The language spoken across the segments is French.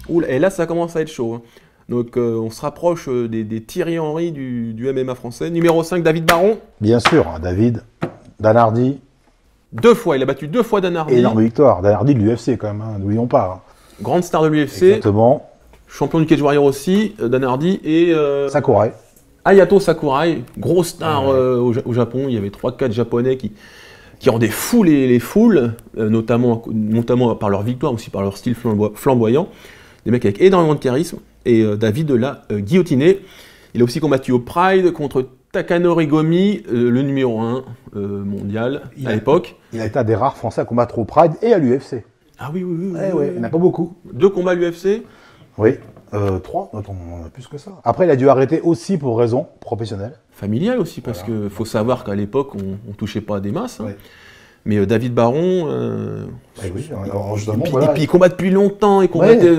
Oula, et là, ça commence à être chaud. Hein. Donc, on se rapproche des Thierry Henry du MMA français. Numéro 5, David Baron. Bien sûr, David, Dan Hardy. 2 fois, il a battu 2 fois Dan Hardy. Énorme victoire. Dan Hardy de l'UFC quand même, hein, n'oublions pas. Hein. Grande star de l'UFC. Exactement. Champion du Cage Warrior aussi, Dan Hardy. Et Sakurai. Hayato Sakurai, grosse star au Japon. Il y avait 3-4 Japonais qui rendaient fous les foules, notamment par leur victoire, aussi par leur style flamboyant. Des mecs avec énormément de charisme. Et David l'a guillotiné. Il a aussi combattu au Pride contre Takanori Gomi, le numéro 1 mondial à l'époque. Il a été un des rares Français à combattre au Pride et à l'UFC. Ah oui. Il n'y en a pas beaucoup. 2 combats à l'UFC. Oui. 3, attends, on a plus que ça. Après, il a dû arrêter aussi pour raison professionnelle. Familiale aussi, parce qu'il faut savoir qu'à l'époque, on ne touchait pas à des masses. Hein. Mais David Baron, il combat depuis longtemps, il combattait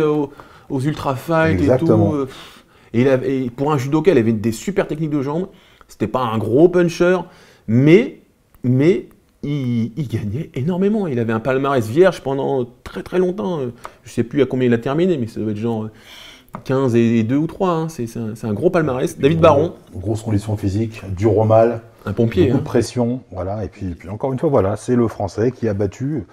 aux Ultra Fight et tout. Et pour un judoka, il avait des super techniques de jambes. C'était pas un gros puncher, mais il gagnait énormément. Il avait un palmarès vierge pendant très très longtemps. Je sais plus à combien il a terminé, mais ça doit être genre 15 et 2 ou 3. Hein. C'est un gros palmarès. David Baron. Grosse condition physique, dur au mal. Un pompier. Beaucoup de pression. Voilà. Et puis encore une fois, voilà, c'est le Français qui a battu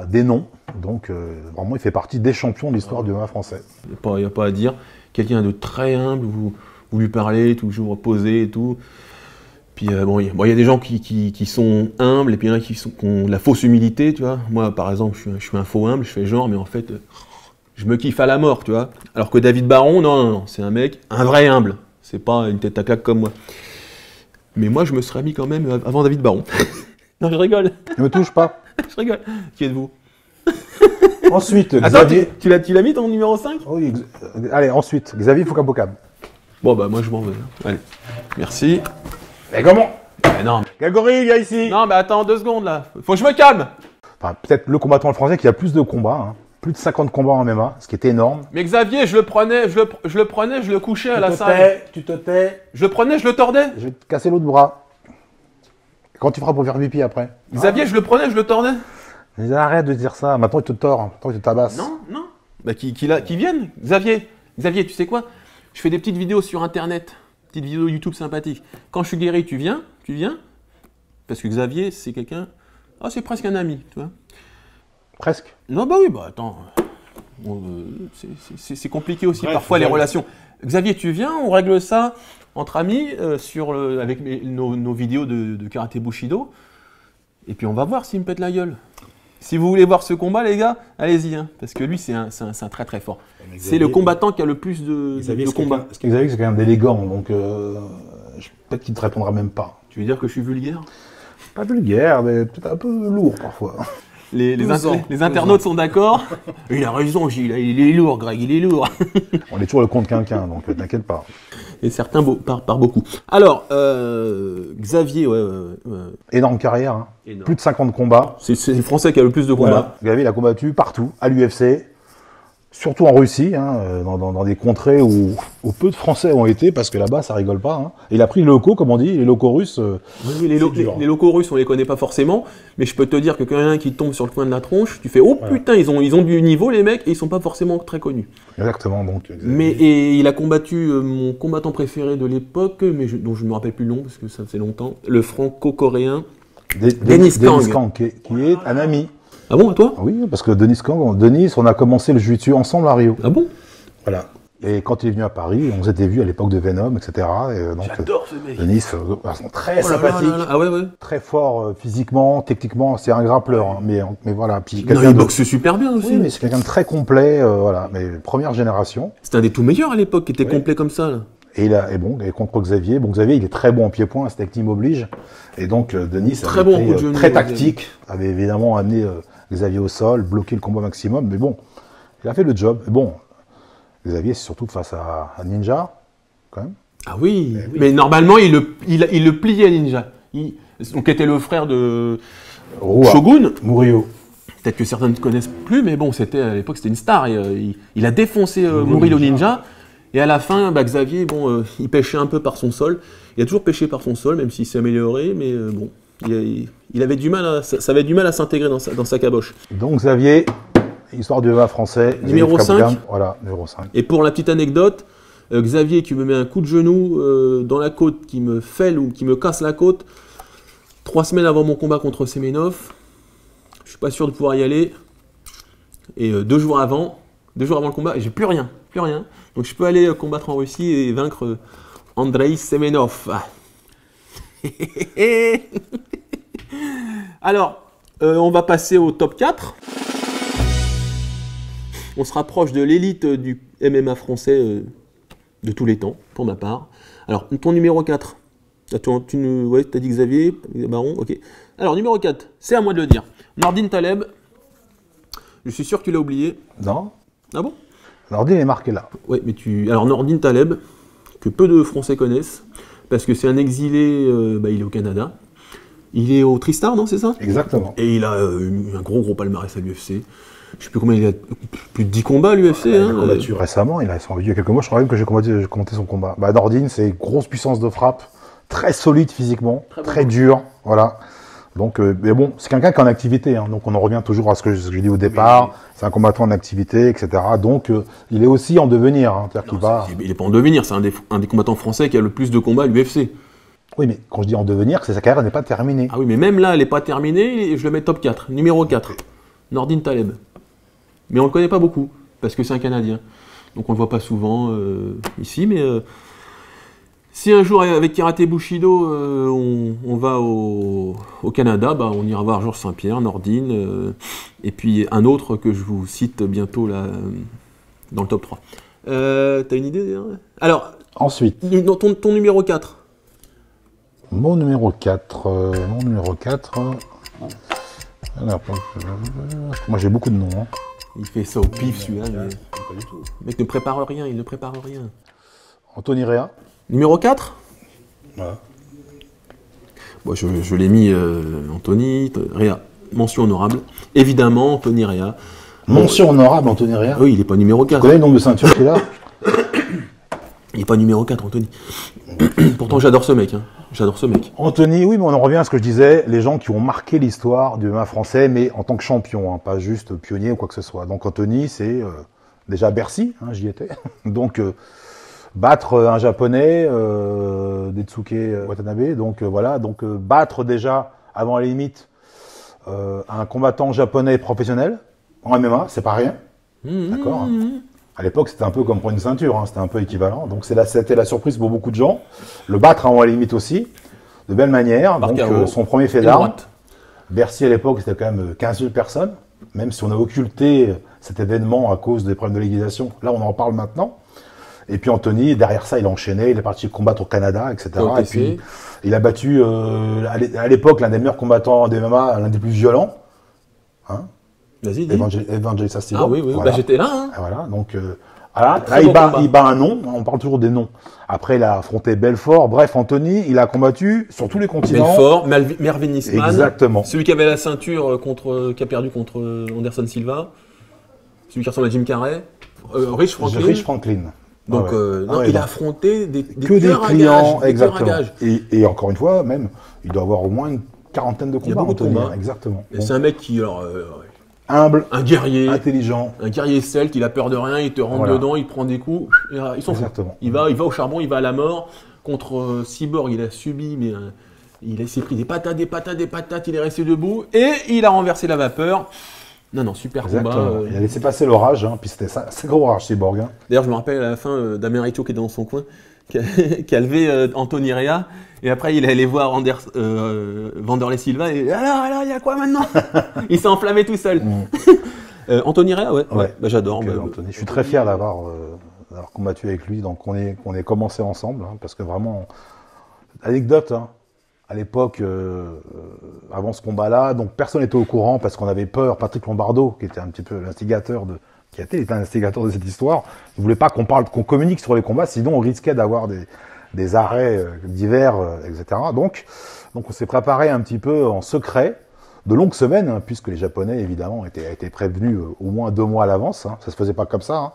des noms. Donc vraiment, il fait partie des champions de l'histoire du MMA français. Il n'y a pas à dire. Quelqu'un de très humble, vous lui parlez, toujours posé et tout. Puis il y a des gens qui sont humbles et puis il y en a qui ont la fausse humilité, tu vois. Moi, par exemple, je suis un faux humble, je fais genre, mais en fait, je me kiffe à la mort, tu vois. Alors que David Baron, non, c'est un mec, un vrai humble. C'est pas une tête à claque comme moi. Mais moi, je me serais mis quand même avant David Baron. Non, je rigole. Ne me touche pas. Je rigole. Qui êtes-vous? Ensuite, Xavier... Attends, tu l'as mis ton numéro 5? Oui, allez, ensuite, Xavier Fukabokam. Bon, bah moi, je m'en vais. Allez, merci. Mais comment? Mais non. Gagori, viens ici. Non, mais attends 2 secondes, là. Faut que je me calme. Enfin, peut-être le combattant français qui a plus de combats, hein. Plus de 50 combats en MMA, ce qui est énorme. Mais Xavier, je le prenais, je le couchais à la salle. Tu te tais. Je le prenais, je le tordais. Je vais te casser l'autre bras. Quand tu feras pour faire pipi après. Xavier, je le prenais, je le tordais. Mais arrête de dire ça. Maintenant, il te tord. Maintenant, il te tabasse. Non. Bah, qui vienne. Xavier, tu sais quoi? Je fais des petites vidéos sur Internet. Petites vidéos YouTube sympathiques. Quand je suis guéri, tu viens. Parce que Xavier, c'est quelqu'un... Ah, c'est presque un ami, tu vois. Presque. Non, bah oui, attends. C'est compliqué aussi parfois les relations. Xavier, tu viens, on règle ça entre amis avec nos vidéos de karaté Bushido. Et puis on va voir s'il me pète la gueule. Si vous voulez voir ce combat, les gars, allez-y. Hein, parce que lui, c'est un très très fort. C'est le combattant qui a le plus de combats. Parce que Xavier, c'est quand même d'élégant. Donc peut-être qu'il ne te répondra même pas. Tu veux dire que je suis vulgaire? Pas vulgaire, mais peut-être un peu lourd parfois. Les internautes sont d'accord. Il a raison, Gilles, il est lourd, Greg, il est lourd. On est toujours le compte quelqu'un, donc t'inquiète pas. Et certains par beaucoup. Alors, Xavier, énorme carrière, hein. Énorme. Plus de 50 combats. C'est le Français qui a le plus de combats. Xavier, il a combattu partout, à l'UFC, surtout en Russie, hein, dans des contrées où peu de Français ont été, parce que là-bas, ça rigole pas. Hein. Et il a pris les locaux, comme on dit, les locaux russes. Oui, les locaux russes, on les connaît pas forcément, mais je peux te dire que quand il y en a un qui tombe sur le coin de la tronche, tu fais oh putain, ils ont du niveau les mecs et ils sont pas forcément très connus. Exactement, donc. Et il a combattu mon combattant préféré de l'époque, dont je ne me rappelle plus le nom parce que ça faisait longtemps, le franco-coréen Denis Kang, qui est un ami. Ah bon, à toi? Oui, parce que Denis Kang, on a commencé le jiu-jitsu ensemble à Rio. Ah bon? Voilà. Et quand il est venu à Paris, on s'était vu à l'époque de Venom, etc. J'adore ce mec. Denis, très sympathique, très fort physiquement, techniquement, c'est un grappleur. Hein, mais voilà. Puis il boxe super bien aussi. Oui, mais c'est quelqu'un de très complet, voilà. Mais première génération. C'était un des tout meilleurs à l'époque, qui était complet comme ça. Là. Et contre Xavier, Xavier, il est très bon en pied-point, cette team oblige. Et donc Denis, très tactique, avait évidemment amené Xavier au sol, bloqué le combat maximum, mais bon, il a fait le job. Et bon, Xavier, c'est surtout face à Ninja, quand même. Ah oui, mais normalement, il le pliait, Ninja. Donc, était le frère de Shogun. Murillo. Peut-être que certains ne connaissent plus, mais bon, à l'époque, c'était une star. Il a défoncé Murillo Ninja. Et à la fin, Xavier, il pêchait un peu par son sol. Il a toujours pêché par son sol, même s'il s'est amélioré, mais il avait du mal ça avait du mal à s'intégrer dans sa caboche. Donc Xavier, Histoire du MMA français. Numéro 5. Voilà, numéro 5. Et pour la petite anecdote, Xavier qui me met un coup de genou dans la côte, qui me fêle ou qui me casse la côte, 3 semaines avant mon combat contre Semenov. Je suis pas sûr de pouvoir y aller. Et 2 jours avant le combat, et j'ai plus rien. Donc je peux aller combattre en Russie et vaincre Andrei Semenov. Alors, on va passer au top 4. On se rapproche de l'élite du MMA français de tous les temps, pour ma part. Alors, ton numéro 4. Ouais, t'as dit Xavier Baron, ok. Alors, numéro 4, c'est à moi de le dire. Nordine Taleb. Je suis sûr que tu l'as oublié. Non. Ah bon? Nordine est marqué là. Oui, mais alors, Nordine Taleb, que peu de Français connaissent, parce que c'est un exilé, il est au Canada. Il est au Tristar, non, c'est ça? Exactement. Et il a eu un gros palmarès à l'UFC. Je sais plus combien il a, plus de 10 combats à l'UFC. Il a combattu récemment, il a il y a quelques mois, je crois même que j'ai commenté son combat. Nordine, c'est grosse puissance de frappe, très solide physiquement, très dur, voilà. Donc, mais bon, c'est quelqu'un qui est en activité, hein, donc on en revient toujours à ce que j'ai dit au départ, c'est un combattant en activité, etc. Donc, il est aussi en devenir, hein, c'est-à-dire qu'il va... Il n'est pas en devenir, c'est un des combattants français qui a le plus de combats à l'UFC. Oui, mais quand je dis en devenir, c'est sa carrière n'est pas terminée. Ah oui, mais même là, elle n'est pas terminée, je le mets top 4, numéro 4, Nordine Taleb. Mais on ne le connaît pas beaucoup, parce que c'est un Canadien. Donc on ne le voit pas souvent ici, mais si un jour avec Karaté Bushido, on va au Canada, on ira voir Georges Saint-Pierre, Nordine, et puis un autre que je vous cite bientôt là, dans le top 3. T'as une idée? Alors, ensuite, ton numéro 4. Mon numéro 4. Alors, moi j'ai beaucoup de noms. Hein. Il fait ça au pif celui-là. Mais... Pas du tout. Le mec ne prépare rien, il ne prépare rien. Anthony Rea. Numéro 4. Voilà. Bon, je l'ai mis Anthony Rea. Mention honorable. Évidemment, Anthony Rea. Mention honorable, Anthony Rea. Oui, il n'est pas numéro 4. Tu connais le nombre de ceintures qu'il a? Il n'est pas numéro 4, Anthony. Pourtant, j'adore ce mec. Hein. J'adore ce mec. Anthony, oui, mais on en revient à ce que je disais, les gens qui ont marqué l'histoire du MMA français, mais en tant que champion, hein, pas juste pionnier ou quoi que ce soit. Donc Anthony, c'est déjà Bercy, hein, j'y étais. Donc battre un japonais, Detsuke Watanabe, donc voilà, donc battre déjà avant la limite un combattant japonais professionnel en MMA, c'est pas rien, d'accord. Hein. À l'époque, c'était un peu comme prendre une ceinture, hein, c'était un peu équivalent. Donc c'était la surprise pour beaucoup de gens. Le battre avant la limite aussi, de belle manière. Donc son premier fait d'armes. Bercy à l'époque, c'était quand même 15 000 personnes, même si on a occulté cet événement à cause des problèmes de législation. Là, on en parle maintenant. Et puis Anthony, derrière ça, il a enchaîné, il est parti combattre au Canada, etc. Et puis il a battu, à l'époque, l'un des meilleurs combattants des MMA, l'un des plus violents. Hein, vas-y, Evangelista Stillborn. Ah oui, voilà. J'étais là. Hein. Voilà, donc là, il bat un nom, on parle toujours des noms. Après, il a affronté Belfort. Bref, Anthony, il a combattu sur tous les continents. Belfort, Mervyn Nisman. Exactement. Celui qui avait la ceinture qui a perdu contre Anderson Silva. Celui qui ressemble à Jim Carrey. Rich Franklin. Donc, il a affronté des clients, exactement. Et encore une fois, même, il doit avoir au moins une quarantaine de combats, Anthony. Exactement. Et c'est un mec qui, humble, un guerrier, intelligent, un guerrier celte, il a peur de rien, il te rentre dedans, il prend des coups, il s'en fout. Il va au charbon, il va à la mort. Contre Cyborg, il a subi, mais il s'est pris des patates, il est resté debout et il a renversé la vapeur. Non, super combat. Il a laissé passer l'orage, hein, puis c'était ça, c'est gros orage, Cyborg. Hein. D'ailleurs, je me rappelle à la fin d'Americo qui était dans son coin, qui a levé Anthony Rea, et après il est allé voir Vanderlei Silva, et alors, il y a quoi maintenant? Il s'est enflammé tout seul. Anthony Rea, ouais. J'adore. Anthony. Je suis très fier d'avoir combattu avec lui, donc on est commencé ensemble, hein, parce que vraiment, anecdote, hein, à l'époque, avant ce combat-là, donc personne n'était au courant parce qu'on avait peur. Patrick Lombardo, qui était un petit peu l'instigateur qui était un instigateur de cette histoire, ne voulait pas qu'on communique sur les combats, sinon on risquait d'avoir des arrêts divers, etc. Donc on s'est préparé un petit peu en secret, de longues semaines, hein, puisque les Japonais, évidemment, étaient prévenus au moins 2 mois à l'avance. Hein, ça se faisait pas comme ça. Hein.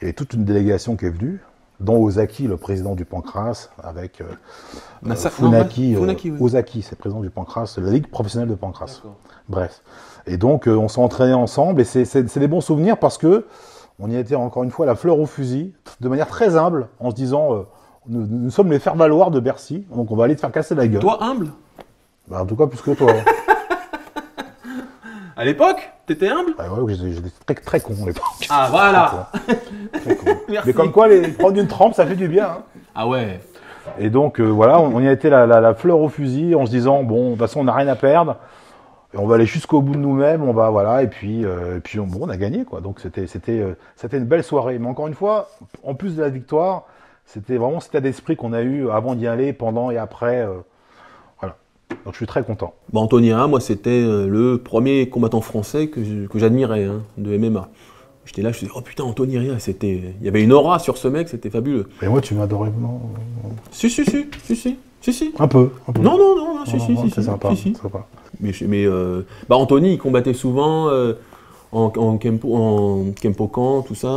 Il y avait toute une délégation qui est venue dont Ozaki, le président du Pancras, avec Funaki, oui. Ozaki, c'est le président du Pancras, la Ligue professionnelle de Pancras. Bref. Et donc, on s'est entraînés ensemble, et c'est des bons souvenirs parce que on y était encore une fois la fleur au fusil, de manière très humble, en se disant, nous sommes les faire-valoir de Bercy, donc on va aller te faire casser la gueule. Toi, humble? Bah, en tout cas, plus que toi. À l'époque, t'étais humble? Ah ouais, j'étais très, très con à l'époque. Ah, voilà. Très con. Mais comme quoi, prendre une trempe, ça fait du bien. Hein. Ah ouais. Et donc, voilà, on y a été la fleur au fusil, en se disant, bon, de toute façon, on n'a rien à perdre. Et on va aller jusqu'au bout de nous-mêmes, on va, voilà, et puis on a gagné, quoi. Donc, c'était une belle soirée. Mais encore une fois, en plus de la victoire, c'était vraiment cet état d'esprit qu'on a eu avant d'y aller, pendant et après. Voilà. Donc, je suis très content. Bon, Anthony Rea, moi, c'était le premier combattant français que j'admirais, hein, de MMA. J'étais là, je me suis dit, oh putain, Anthony Rea, il y avait une aura sur ce mec, c'était fabuleux. Et moi, tu m'adorais, non? Si. Un peu. Non, si. C'est sympa. Mais Anthony, il combattait souvent en Kempokan, tout ça,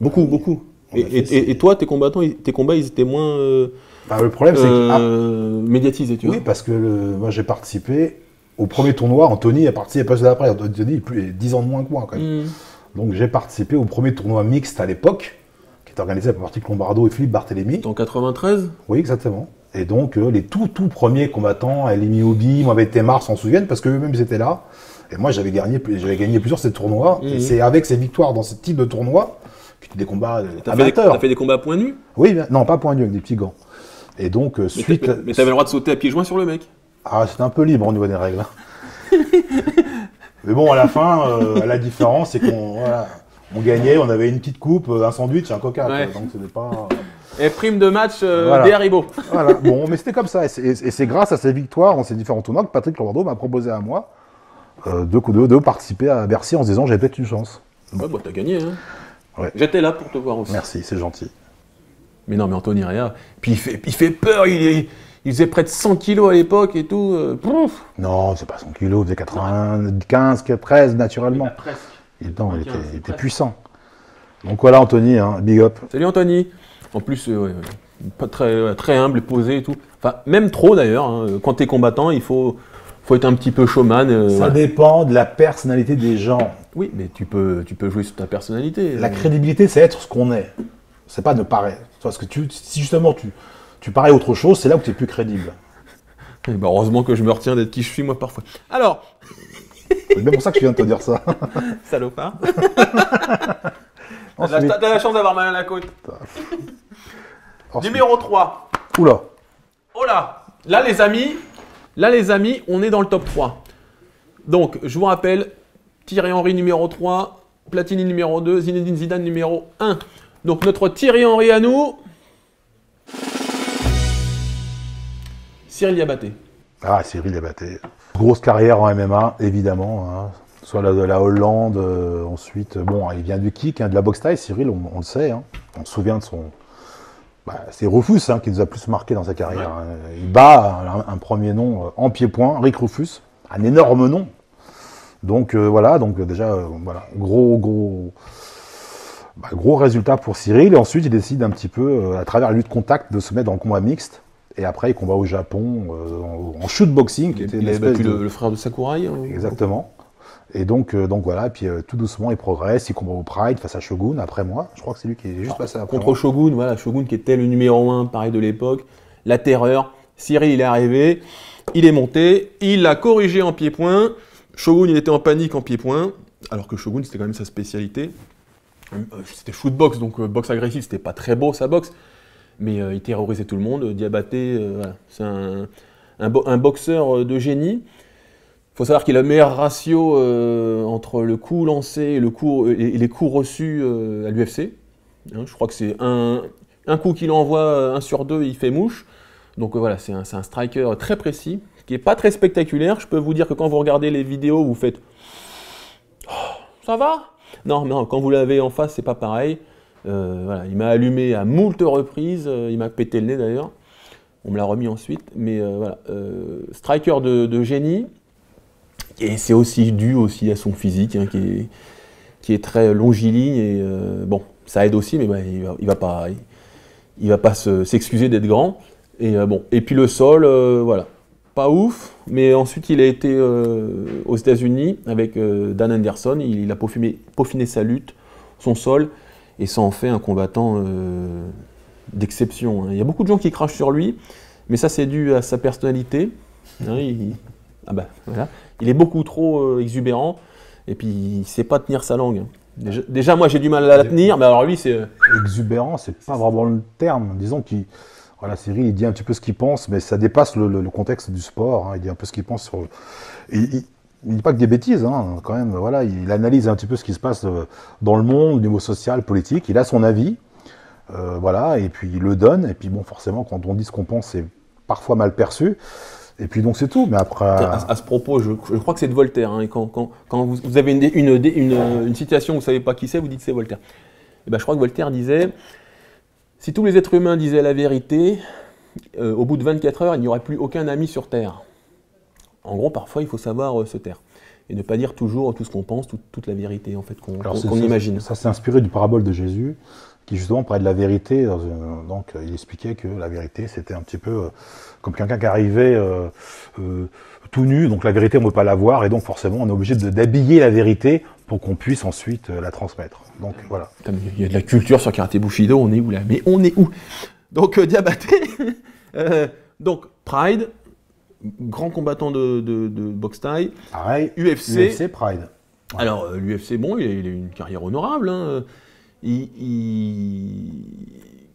beaucoup. Et toi, tes combats, ils étaient moins le problème, c'est médiatisés, tu vois. Oui, parce que moi, j'ai participé au premier tournoi. Anthony a participé pas d'après. Anthony, il est 10 ans de moins que moi, quand même. Donc, j'ai participé au premier tournoi mixte à l'époque, qui était organisé par Patrick Lombardo et Philippe Barthélémy. En 93 ? Oui, exactement. Et donc, les tout premiers combattants, Elimi Obi, Mohamed Temar s'en souviennent parce qu'eux-mêmes ils étaient là. Et moi, j'avais gagné plusieurs de ces tournois. Et c'est avec ces victoires dans ce type de tournoi que des combats amateurs. T'as fait des combats à poings nus ? Oui, non, pas à poings nus, avec des petits gants. Et donc, suite. Mais t'avais le droit de sauter à pieds joints sur le mec ? Ah, c'était un peu libre au niveau des règles. Mais bon, à la fin, la différence, c'est qu'on gagnait, on avait une petite coupe, un sandwich, un coca. Ouais. Donc, c'était pas. Et prime de match des Haribo. Voilà, bon, mais c'était comme ça. Et c'est grâce à ces victoires dans ces différents tournois que Patrick Lombardo m'a proposé à moi de participer à Bercy en se disant j'avais peut-être une chance. Ouais, bah t'as gagné. Hein. Ouais. J'étais là pour te voir aussi. Merci, c'est gentil. Mais non, mais Anthony Rea, puis il fait peur, il faisait près de 100 kilos à l'époque et tout. Non, c'est pas 100 kilos, il faisait 95, 13 naturellement. Presque. Il était puissant. Donc voilà Anthony, hein, big up. Salut Anthony. En plus, pas très humble et posé et tout. Enfin, même trop d'ailleurs. Hein. Quand t'es combattant, il faut être un petit peu showman. Ça dépend de la personnalité des gens. Oui, mais tu peux jouer sur ta personnalité. La crédibilité, c'est être ce qu'on est. C'est pas de paraître. Parce que si justement tu parais autre chose, c'est là où tu es plus crédible. Et bah heureusement que je me retiens d'être qui je suis moi parfois. Alors. C'est bien pour ça que je viens de te dire ça. Salopard. T'as la chance d'avoir mal à la côte. Numéro 3. Oula. Oh là. Là les amis, on est dans le top 3. Donc, je vous rappelle, Thierry Henry numéro 3, Platini numéro 2, Zinedine Zidane numéro 1. Donc, notre Thierry Henry à nous, Cyril Diabaté. Ah, Cyril Diabaté. Grosse carrière en MMA, évidemment. Hein. Soit de la Hollande, ensuite, bon, il vient du kick, hein, de la boxe thaï, Cyril, on le sait. Hein. On se souvient de son... c'est Rufus hein, qui nous a plus marqué dans sa carrière. Ouais. Hein. Il bat un premier nom en pied-point, Rick Rufus, un énorme nom. Donc voilà, déjà, voilà, gros résultat pour Cyril. Et ensuite, il décide un petit peu, à travers la lutte contact, de se mettre dans le combat mixte. Et après, il combat au Japon, en shootboxing. Il avait battu le frère de Sakurai. Hein, exactement. Et donc voilà, et puis tout doucement, il progresse. Il combat au Pride face à Shogun, après moi. Je crois que c'est lui qui est juste passé après contre moi. Shogun, voilà, Shogun qui était le numéro 1, pareil, de l'époque. La terreur. Cyril, il est arrivé, il est monté, il l'a corrigé en pied-point. Shogun, il était en panique en pied-point, alors que Shogun, c'était quand même sa spécialité. C'était shootbox, donc boxe agressive, c'était pas très beau sa boxe, mais il terrorisait tout le monde. Diabaté, voilà, c'est un boxeur de génie. Il faut savoir qu'il a le meilleur ratio entre le coup lancé et les coups reçus à l'UFC. Hein, je crois que c'est un coup qu'il envoie, 1 sur 2, il fait mouche. Donc voilà, c'est un striker très précis, qui n'est pas très spectaculaire. Je peux vous dire que quand vous regardez les vidéos, vous faites oh, « ça va ?» Non, quand vous l'avez en face, c'est pas pareil. Voilà, il m'a allumé à moult reprises, il m'a pété le nez d'ailleurs. On me l'a remis ensuite, mais voilà, striker de génie. Et c'est aussi dû à son physique, hein, qui est très longiligne. Et bon, ça aide aussi, mais bah, il va pas il va pas s'excuser d'être grand. Et bon, et puis le sol, voilà, pas ouf. Mais ensuite, il a été aux États-Unis avec Dan Henderson. Il a peaufiné sa lutte, son sol, et ça en fait un combattant d'exception. Hein. Il y a beaucoup de gens qui crachent sur lui, mais ça c'est dû à sa personnalité. Hein, voilà. Il est beaucoup trop exubérant, et puis il ne sait pas tenir sa langue. Déjà moi j'ai du mal à la tenir, mais alors lui c'est... Exubérant, c'est pas vraiment le terme. Disons qu'il... Voilà, Cyril, il dit un petit peu ce qu'il pense, mais ça dépasse le contexte du sport. Hein. Il dit un peu ce qu'il pense sur... Il dit pas que des bêtises, hein, quand même. Voilà, il analyse un petit peu ce qui se passe dans le monde, au niveau social, politique. Il a son avis, voilà, et puis il le donne. Et puis bon, forcément, quand on dit ce qu'on pense, c'est parfois mal perçu. Et puis donc c'est tout. Mais après... À ce propos, je crois que c'est de Voltaire. Hein, et quand vous avez une citation, vous ne savez pas qui c'est, vous dites c'est Voltaire. Et ben, je crois que Voltaire disait... Si tous les êtres humains disaient la vérité, au bout de 24 heures, il n'y aurait plus aucun ami sur Terre. En gros, parfois, il faut savoir se taire. Et ne pas dire toujours tout ce qu'on pense, toute la vérité en fait, qu'on imagine. Ça s'est inspiré du parabole de Jésus, qui justement parlait de la vérité. Donc, il expliquait que la vérité, c'était un petit peu comme quelqu'un qui arrivait tout nu. Donc, la vérité, on ne peut pas la voir. Et donc, forcément, on est obligé d'habiller la vérité pour qu'on puisse ensuite la transmettre. Donc voilà. Il y a de la culture sur Karaté Bushido, on est où là? Mais on est où? Donc Diabaté, donc Pride, grand combattant de boxe thaï. Pareil, UFC. UFC Pride. Ouais. Alors l'UFC, bon, il a une carrière honorable. Hein.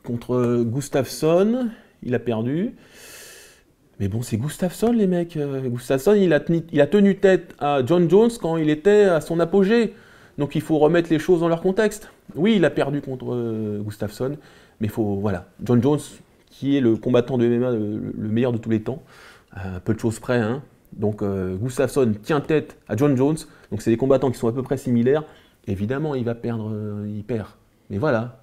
Contre Gustafsson, il a perdu. Mais bon, c'est Gustafsson, les mecs. Gustafsson, il a tenu tête à John Jones quand il était à son apogée. Donc il faut remettre les choses dans leur contexte. Oui, il a perdu contre Gustafsson, mais il faut, voilà. John Jones, qui est le combattant de MMA le meilleur de tous les temps, à peu de choses près. Hein. Donc Gustafsson tient tête à John Jones. Donc c'est des combattants qui sont à peu près similaires. Évidemment, il va perdre, il perd. Mais voilà.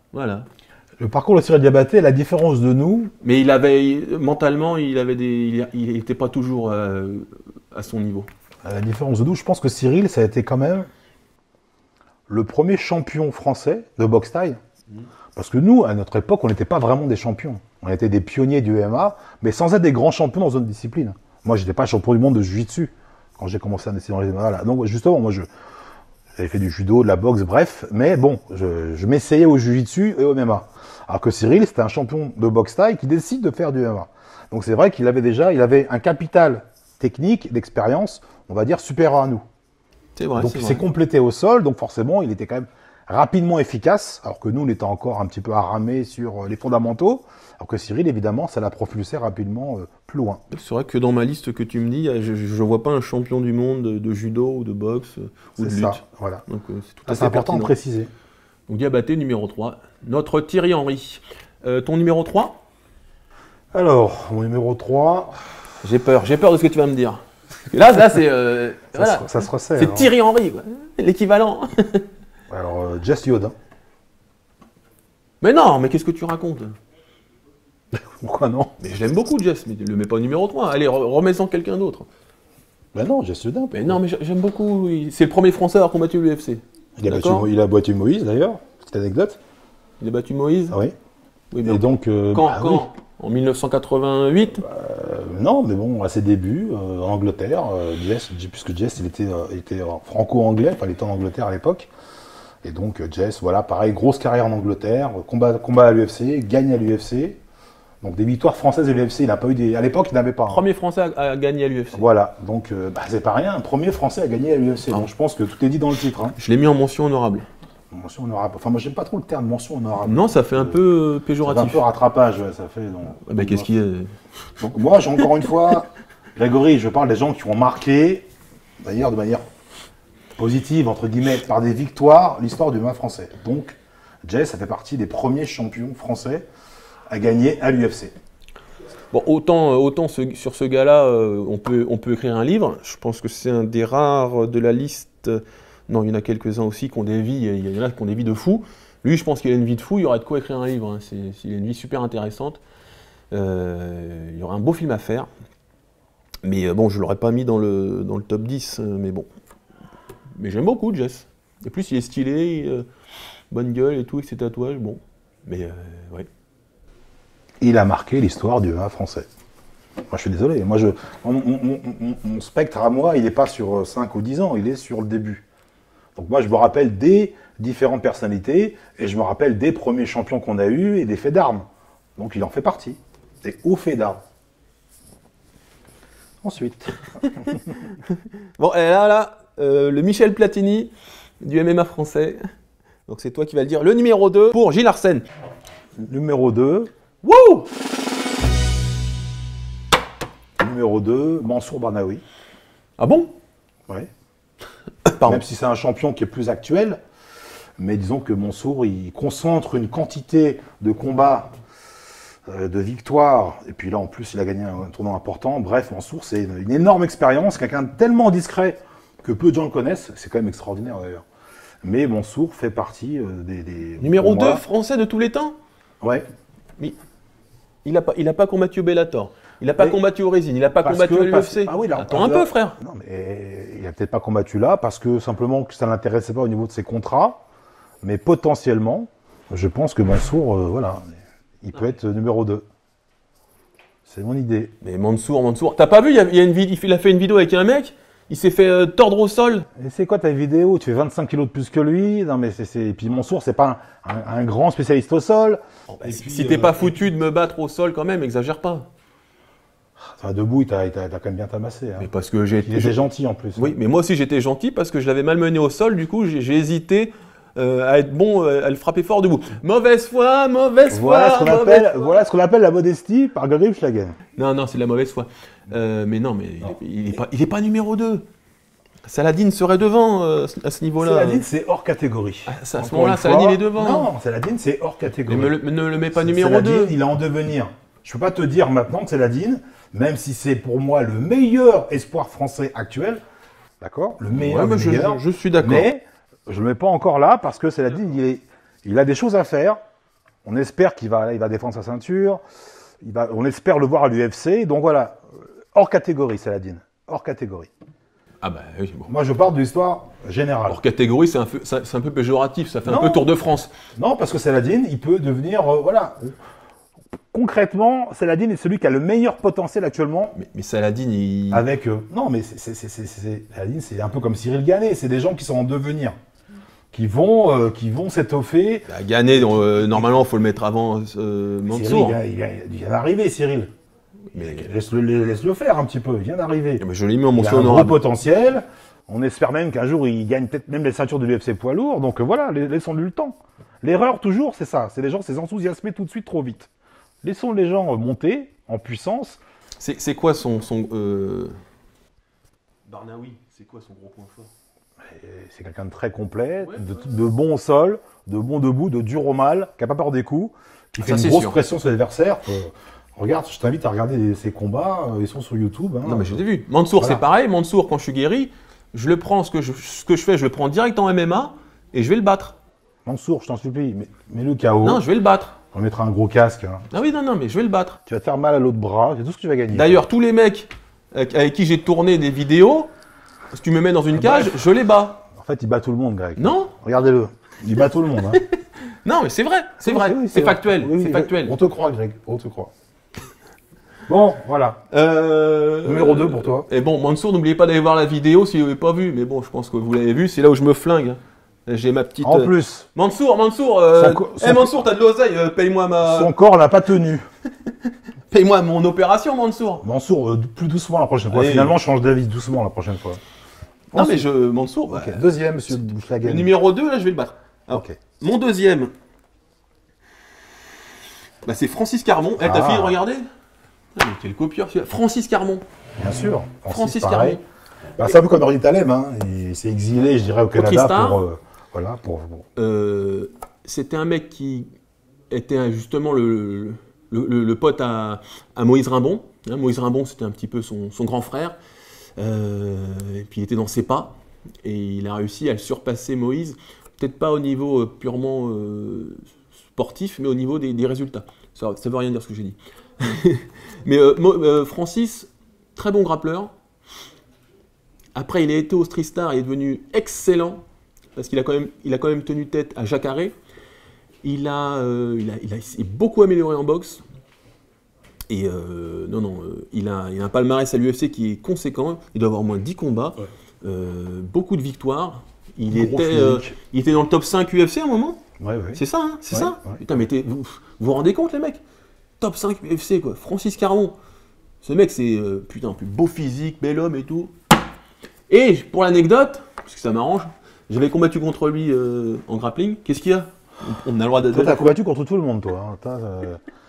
Le parcours de Cyril Diabaté, la différence de nous... Mais mentalement, il n'était pas toujours à son niveau. La différence de nous, je pense que Cyril, ça a été quand même le premier champion français de boxe thaï. Parce que nous, à notre époque, on n'était pas vraiment des champions. On était des pionniers du MMA, mais sans être des grands champions dans une discipline. Moi, je n'étais pas champion du monde de jiu-jitsu quand j'ai commencé à essayer dans les MMA. Voilà. Donc justement, moi, j'avais fait du judo, de la boxe, bref. Mais bon, je m'essayais au jiu-jitsu et au MMA. Alors que Cyril, c'était un champion de boxe thaï qui décide de faire du MMA. Donc c'est vrai qu'il avait un capital technique, d'expérience, on va dire, supérieur à nous. C'est vrai. Donc il s'est complété au sol, donc forcément, il était quand même rapidement efficace, alors que nous, on était encore un petit peu à ramer sur les fondamentaux, alors que Cyril, évidemment, ça l'a propulsé rapidement plus loin. C'est vrai que dans ma liste que tu me dis, je ne vois pas un champion du monde de judo ou de boxe ou de lutte. C'est ça, voilà. Donc c'est important de préciser. Donc Diabaté, numéro 3. Notre Thierry Henry. Ton numéro 3 ? Alors, mon numéro 3... J'ai peur de ce que tu vas me dire. Là c'est... voilà. Ça se resserre. C'est Thierry Henry, l'équivalent. Alors, Jess Yoda. Mais non, mais qu'est-ce que tu racontes? Pourquoi non? Mais je l'aime beaucoup, Jess, mais le mets pas au numéro 3. Allez, remets-en quelqu'un d'autre. Ben non, Jess Yoda. Mais non, mais j'aime beaucoup. C'est le premier Français à avoir combattu l'UFC. Il a battu Moïse, d'ailleurs. Petite anecdote. Il a battu Moïse? Oui. Oui, mais et donc... quand En 1988? Non, mais bon, à ses débuts, en Angleterre, Jess, puisque Jess, il était franco-anglais, enfin, il était en Angleterre à l'époque. Et donc, Jess, voilà, pareil, grosse carrière en Angleterre, combat à l'UFC, gagne à l'UFC. Donc, des victoires françaises à l'UFC, il n'a pas eu à l'époque, il n'avait pas. Premier Français à gagner à l'UFC. Voilà, donc, c'est pas rien, un premier Français à gagner à l'UFC. Donc, je pense que tout est dit dans le titre. Hein. Je l'ai mis en mention honorable. Mention honorable. Enfin, moi, j'aime pas trop le terme mention honorable. Non, ça fait un peu péjoratif. Ça fait un peu rattrapage, ouais, ça fait. Qu'est-ce qu'il y a? Donc, moi, encore une fois, Grégory, je parle des gens qui ont marqué, d'ailleurs, de manière positive, entre guillemets, par des victoires, l'histoire du MMA français. Donc, Jess, ça fait partie des premiers champions français à gagner à l'UFC. Bon, autant sur ce gars-là, on peut écrire un livre. Je pense que c'est un des rares de la liste. Non, il y en a quelques-uns aussi qui ont des vies, il y en a qui ont des vies de fou. Lui, je pense qu'il a une vie de fou, il y aurait de quoi écrire un livre. Hein. Il a une vie super intéressante. Il y aurait un beau film à faire. Mais bon, je ne l'aurais pas mis dans le top 10, mais bon. Mais j'aime beaucoup Jess. Et plus, il est stylé, bonne gueule et tout, avec ses tatouages, bon. Mais, ouais. il a marqué l'histoire du MMA français. Moi, je suis désolé. Moi, mon spectre à moi, il n'est pas sur 5 ou 10 ans, il est sur le début. Donc moi, je me rappelle des différentes personnalités et je me rappelle des premiers champions qu'on a eus et des faits d'armes. Donc il en fait partie. Des hauts faits d'armes. Ensuite. Bon, et là, le Michel Platini du MMA français. Donc c'est toi qui vas le dire. Le numéro 2 pour Gilles Arsène. Numéro 2. Wouh! Numéro 2, Mansour Barnaoui. Ah bon? Ouais. Même si c'est un champion qui est plus actuel, mais disons que Mansour, il concentre une quantité de combats, de victoires, et puis là en plus il a gagné un tournoi important. Bref, Mansour, c'est une énorme expérience, quelqu'un de tellement discret que peu de gens le connaissent, c'est quand même extraordinaire d'ailleurs. Mais Mansour fait partie des numéro 2 français de tous les temps? Ouais. Mais il a pas combattu au Bellator. Il n'a pas combattu au Résine, il n'a pas combattu à l'UFC. Ah oui, attends un peu, frère. Non, mais il n'a peut-être pas combattu là parce que simplement que ça ne l'intéressait pas au niveau de ses contrats. Mais potentiellement, je pense que Mansour, voilà, il peut être numéro 2. C'est mon idée. Mais Mansour, t'as pas vu, il a fait une vidéo avec un mec, il s'est fait tordre au sol. Et c'est quoi ta vidéo? Tu fais 25 kilos de plus que lui? Non, mais et puis Mansour, c'est pas un grand spécialiste au sol. Oh, bah, si t'es pas foutu de me battre au sol quand même, exagère pas. Enfin, debout, t'as quand même bien tabassé. Hein. Mais parce que il était gentil en plus. Oui, mais moi aussi j'étais gentil parce que je l'avais malmené au sol, du coup j'ai hésité à être bon, à le frapper fort debout. Mauvaise foi. Voilà ce qu'on appelle la modestie par Gregor Schlagen. Non, c'est de la mauvaise foi. Mais non, il est pas numéro 2. Saladin serait devant à ce niveau-là. Saladin, c'est hors catégorie. À ce moment-là, Saladin est devant. Non, Saladin, c'est hors catégorie. Mais ne le mets pas numéro Saladin, 2. il est en devenir. Je ne peux pas te dire maintenant que Saladin, même si c'est pour moi le meilleur espoir français actuel, d'accord, le meilleur, je suis d'accord. Mais je ne le mets pas encore là parce que Saladin, il a des choses à faire. On espère qu'il va défendre sa ceinture. On espère le voir à l'UFC. Donc voilà, hors catégorie, Saladin. Hors catégorie. Ah bah oui, bon. Moi, je parle de l'histoire générale. Hors catégorie, c'est un peu péjoratif. Ça fait un peu Tour de France. Non, parce que Saladin, il peut devenir, voilà. Concrètement, Saladin est celui qui a le meilleur potentiel actuellement. Mais Saladin, il... Avec... non, mais Saladin, c'est un peu comme Cyril Gane. C'est des gens qui sont en devenir. Qui vont s'étoffer. Bah, Gane, normalement, il faut le mettre avant Mansour. Cyril, il vient d'arriver, Cyril. Mais... Laisse-le faire un petit peu. Il vient d'arriver. Je l'ai mis en mention honorable. Il a un gros potentiel. On espère même qu'un jour, il gagne peut-être même les ceintures de l'UFC poids lourd. Donc voilà, laissons-lui le temps. L'erreur, toujours, c'est ça. C'est les gens, c'est enthousiasmer tout de suite trop vite. Laissons les gens monter en puissance. C'est quoi son Barnaoui, c'est quoi son gros point fort? C'est quelqu'un de très complet, de bon au sol, de bon debout, de dur au mal, qui n'a pas peur des coups, qui fait une grosse pression sur l'adversaire. Regarde, je t'invite à regarder ses combats, ils sont sur YouTube. Hein. Non mais je l'ai vu. Mansour, voilà. C'est pareil. Mansour, quand je suis guéri, je le prends, ce que je fais, je le prends direct en MMA et je vais le battre. Mansour, je t'en supplie, mets-le KO. Non, je vais le battre. On mettra un gros casque. Hein. Ah oui, non, mais je vais le battre. Tu vas te faire mal à l'autre bras, c'est tout ce que tu vas gagner. D'ailleurs, tous les mecs avec qui j'ai tourné des vidéos, si tu me mets dans une cage, je les bats. En fait, il bat tout le monde, Greg. Non. Regardez-le. Il bat tout le monde. Hein. Non, mais c'est vrai, c'est vrai. Oui, c'est factuel. Oui, c'est factuel. On te croit, Greg. On te croit. Bon, voilà. Numéro 2 pour toi. Et bon, Mansour, n'oubliez pas d'aller voir la vidéo si vous l'avez pas vue. Mais bon, je pense que vous l'avez vue. C'est là où je me flingue. J'ai ma petite... En plus. Mansour, Mansour, t'as de l'oseille, paye-moi ma... Son corps n'a pas tenu. Paye-moi mon opération, Mansour. Mansour, plus doucement la prochaine fois. Finalement, je change d'avis doucement la prochaine fois. Non, mais Mansour... Okay. Deuxième, monsieur Bouchlagen. Le numéro 2, là, je vais le battre. Alors, mon deuxième, c'est Francis Carmon. T'as fini de regarder? Quel copieur, celui-là. Francis Carmon. Bien sûr. Francis Carmon. C'est un peu comme Henri Taleb. Hein. Il s'est exilé, je dirais, au Canada pour... C'était un mec qui était justement le pote à Moïse Rimbon. Hein, Moïse Rimbon, c'était un petit peu son grand frère. Et puis il était dans ses pas. Et il a réussi à le surpasser, Moïse. Peut-être pas au niveau purement sportif, mais au niveau des résultats. Ça veut rien dire ce que j'ai dit. Mais Francis, très bon grappleur. Après, il a été au Street Star, il est devenu excellent. Parce qu'il a quand même tenu tête à Jacare. Il s'est beaucoup amélioré en boxe. Et il a un palmarès à l'UFC qui est conséquent. Il doit avoir au moins 10 combats, beaucoup de victoires. Il était dans le top 5 UFC à un moment. C'est ça, hein, c'est ça. Putain, mais vous vous rendez compte, les mecs? Top 5 UFC, quoi. Francis Carbon. Ce mec, c'est putain, plus beau physique, bel homme et tout. Et pour l'anecdote, parce que ça m'arrange, j'avais combattu contre lui en grappling. Qu'est-ce qu'il y a? On a le droit de. Toi, t'as combattu contre tout le monde, toi. Hein.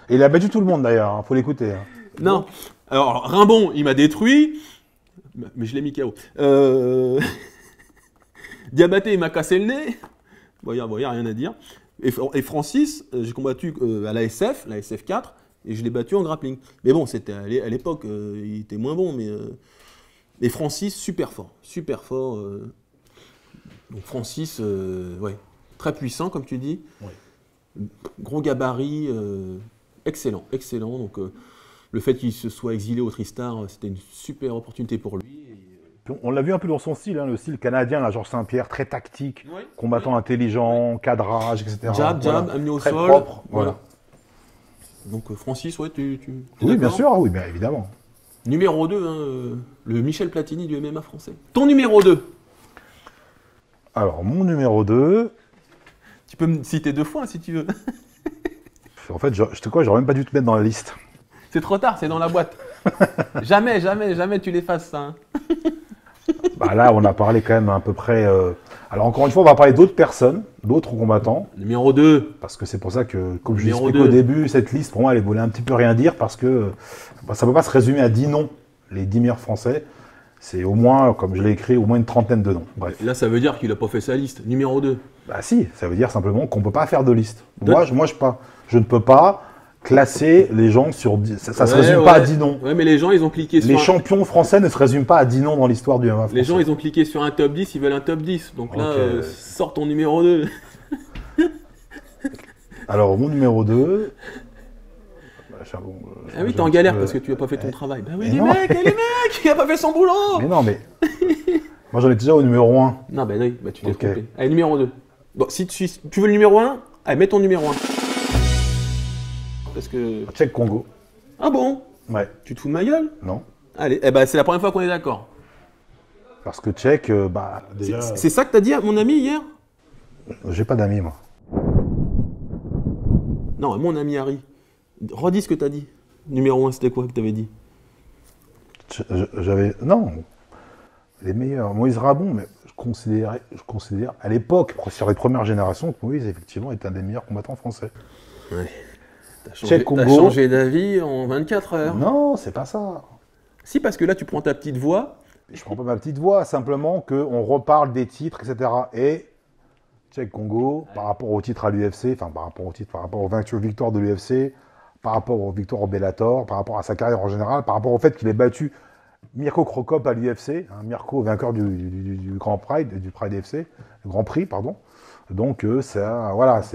Et il a battu tout le monde d'ailleurs, hein. Faut l'écouter. Hein. Non. Alors, Rimbon, il m'a détruit, mais je l'ai mis KO. Diabaté, il m'a cassé le nez. Bon, y a rien à dire. Et Francis, j'ai combattu à la SF 4, et je l'ai battu en grappling. Mais bon, c'était à l'époque, il était moins bon, mais. Et Francis, super fort. Donc Francis, très puissant, comme tu dis. Ouais. Gros gabarit, excellent. Donc le fait qu'il se soit exilé au Tristar, c'était une super opportunité pour lui. On l'a vu un peu dans son style, hein, le style canadien, là, Georges Saint-Pierre, très tactique, combattant intelligent, cadrage, etc. Jab, amené au très sol. Propre, voilà. Donc Francis, tu oui, bien sûr, oui, bien évidemment. Numéro 2, hein, le Michel Platini du MMA français. Ton numéro 2? Alors, mon numéro 2... Tu peux me citer 2 fois, si tu veux. En fait, j'aurais même pas dû te mettre dans la liste. C'est trop tard, c'est dans la boîte. jamais tu l'effaces, ça. Hein. Bah là, on a parlé quand même à peu près... Alors, encore une fois, on va parler d'autres personnes, d'autres combattants. Numéro 2. Parce que c'est pour ça que, comme je l'expliquais au début, cette liste, pour moi, elle voulait un petit peu rien dire, parce que ça ne peut pas se résumer à 10 noms, les 10 meilleurs français. C'est au moins, comme je l'ai écrit, au moins une trentaine de noms. Bref. Là, ça veut dire qu'il n'a pas fait sa liste. Numéro 2. Bah si, ça veut dire simplement qu'on ne peut pas faire de liste. Moi, je ne peux pas classer les gens sur 10. Ça ne se résume pas à 10 noms. Ouais, mais les gens, ils ont cliqué sur... Les champions français ne se résument pas à 10 noms dans l'histoire du MMA français. Les gens, ils ont cliqué sur un top 10, ils veulent un top 10. Donc là, sors ton numéro 2. Alors, mon numéro 2... Ah oui, t'es en galère parce que tu n'as pas fait ton travail. Bah oui, les mecs, il n'a pas fait son boulot. Mais non, mais... Moi, j'en ai déjà au numéro 1. Non, bah oui, tu t'es trompé. Allez, numéro 2. Bon, si tu veux le numéro 1, allez, mets ton numéro 1. Parce que... Tchèque Congo. Ah bon? Ouais. Tu te fous de ma gueule? Non. Allez, c'est la première fois qu'on est d'accord. Parce que Tchèque, déjà... C'est ça que t'as dit à mon ami hier? J'ai pas d'amis, moi. Non, mon ami Harry. Redis ce que t'as dit. Numéro 1, c'était quoi que t'avais dit? Non. Les meilleurs. Moïse Rabon, mais je considère à l'époque, sur les premières générations, que Moïse, effectivement, est un des meilleurs combattants français. Ouais. T'as changé d'avis en 24 heures. Non, c'est pas ça. Si, parce que là, tu prends ta petite voix. Je prends pas ma petite voix, simplement qu'on reparle des titres, etc. Et Tchèque Congo, par rapport au titre à l'UFC, enfin par rapport aux victoires de l'UFC, par rapport aux victoires au Bellator, par rapport à sa carrière en général, par rapport au fait qu'il ait battu Mirko Cro Cop à l'UFC, hein, Mirko vainqueur du Grand Pride, du Pride FC, du Grand Prix, pardon. Donc c'est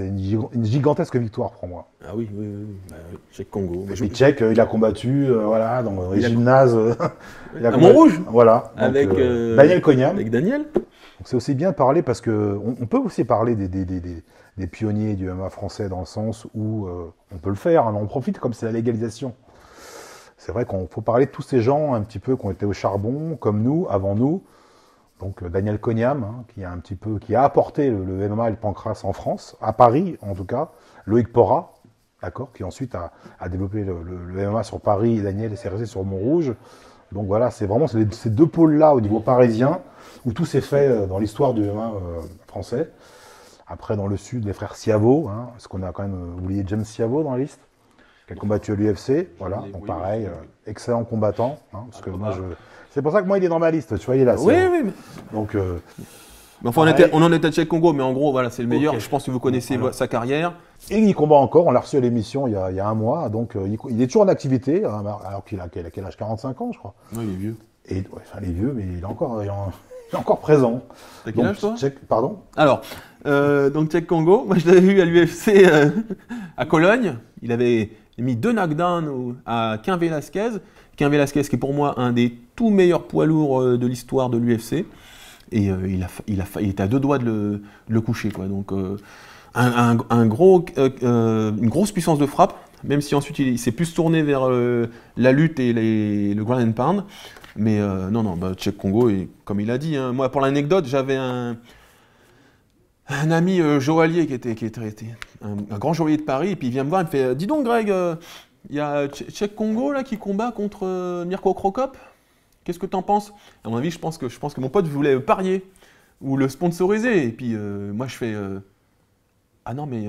une gigantesque victoire pour moi. Ah oui. Tchèque Congo. Et puis Tchèque, il a combattu dans les gymnases. À Montrouge. Voilà. Donc, avec Daniel Cognam. Avec Daniel. C'est aussi bien de parler parce qu'on peut aussi parler des pionniers du MMA français dans le sens où on peut le faire, hein, on profite comme c'est la légalisation. C'est vrai qu'on faut parler de tous ces gens un petit peu qui ont été au charbon, comme nous, avant nous. Donc Daniel Cognam, hein, qui a apporté le MMA et le pancrace en France, à Paris en tout cas. Loïc Porra, d'accord, qui ensuite a développé le MMA sur Paris, et Daniel s'est resté sur Montrouge. Donc voilà, c'est vraiment ces deux pôles-là au niveau parisien où tout s'est fait dans l'histoire du MMA français. Après, dans le sud, les frères Siavo, hein, parce qu'on a quand même oublié James Siavo dans la liste, qui a combattu à l'UFC. Voilà, donc pareil, excellent combattant. Hein, parce que c'est pour ça que moi, il est dans ma liste. Tu vois, il est là. Oui. Donc, mais enfin, on en était à Tchèque Congo, mais en gros, voilà, c'est le meilleur. Okay. Je pense que vous connaissez sa carrière. Et il combat encore. On l'a reçu à l'émission il y a un mois. Donc, il est toujours en activité, alors qu'il a quel âge, 45 ans, je crois. Oui, il est vieux. Il est vieux, mais il est encore présent. T'as quel âge, toi? Pardon. Alors, donc Tchèque Congo, moi je l'avais vu à l'UFC à Cologne. Il avait mis 2 knockdowns à Cain Velasquez. Cain Velasquez qui est pour moi un des tout meilleurs poids lourds de l'histoire de l'UFC. Et il était à 2 doigts de le coucher, quoi. Donc une grosse puissance de frappe, même si ensuite il s'est plus tourné vers la lutte et le ground and pound. Mais non, Tchèque Congo, et comme il a dit, hein, moi pour l'anecdote, j'avais un ami joaillier qui était un grand joaillier de Paris, et puis il vient me voir, il me fait « Dis donc Greg, il y a Tchèque Congo là, qui combat contre Mirko Cro Cop. Qu'est-ce que t'en penses ?» À mon avis, je pense que mon pote voulait parier ou le sponsoriser. Et puis moi je fais « Ah non, mais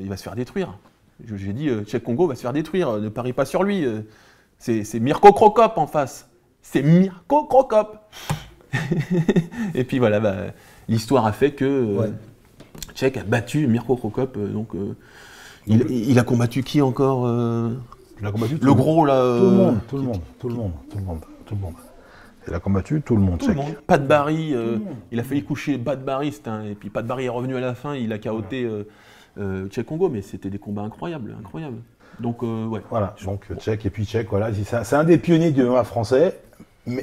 il va se faire détruire. » J'ai dit « Tchèque Congo va se faire détruire, ne parie pas sur lui. C'est Mirko Cro Cop en face. C'est Mirko Cro Cop. » Et puis voilà, l'histoire a fait que Tchèque a battu Mirko Cro Cop. Il a combattu qui encore Il a combattu le gros là. Tout le monde. Il a combattu tout le monde. Pat Barry, il a failli coucher Pat Barry, et puis Pat Barry est revenu à la fin, il a KO'té Tchèque Congo, mais c'était des combats incroyables. Donc ouais. Voilà, donc Tchèque, voilà, c'est un des pionniers du MMA français,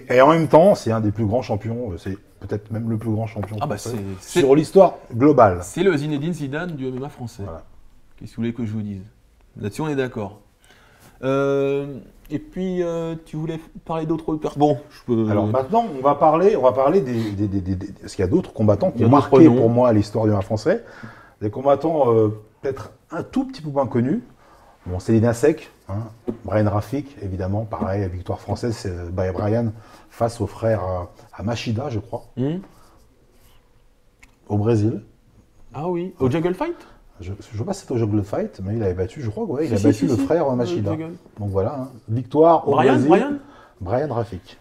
et en même temps, c'est un des plus grands champions, c'est peut-être même le plus grand champion français sur l'histoire globale. C'est le Zinedine Zidane du MMA français. Voilà. Qu'est-ce que vous voulez que je vous dise? Là-dessus, on est d'accord. Et puis, tu voulais parler d'autres personnes. Bon, alors maintenant, on va parler parce qu'il y a d'autres combattants qui ont marqué pour moi l'histoire du MMA français. Des combattants peut-être un tout petit peu moins connus. Bon, c'est Lina Sec, hein, Brian Rafik, évidemment, pareil, victoire française, c'est Brian face au frère à Machida, je crois, au Brésil. Ah oui, au Jungle Fight? Je ne sais pas si c'était au Jungle Fight, mais il avait battu, je crois, il a battu le frère Machida. Donc voilà, hein, victoire au Brésil. Brian Rafik.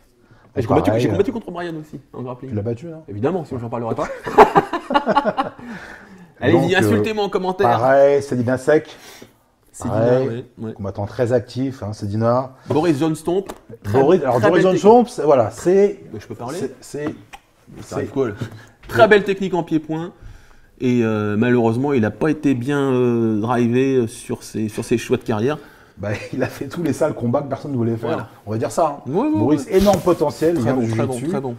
J'ai combattu contre Brian aussi, en grappling. Tu l'as battu, non? Évidemment, sinon j'en parlerai pas. Allez-y, insultez-moi en commentaire. Pareil, c'est Lina Sec. Ouais. Combattant très actif, hein, Sedina. Boris John Stomp. Boris John Stomp, voilà, c'est. Je peux parler. C'est cool. Très belle technique en pied-point. Et malheureusement, il n'a pas été bien drivé sur ses choix de carrière. Il a fait tous les sales combats que personne ne voulait faire. Voilà. On va dire ça. Hein. Boris, énorme potentiel. Très bon.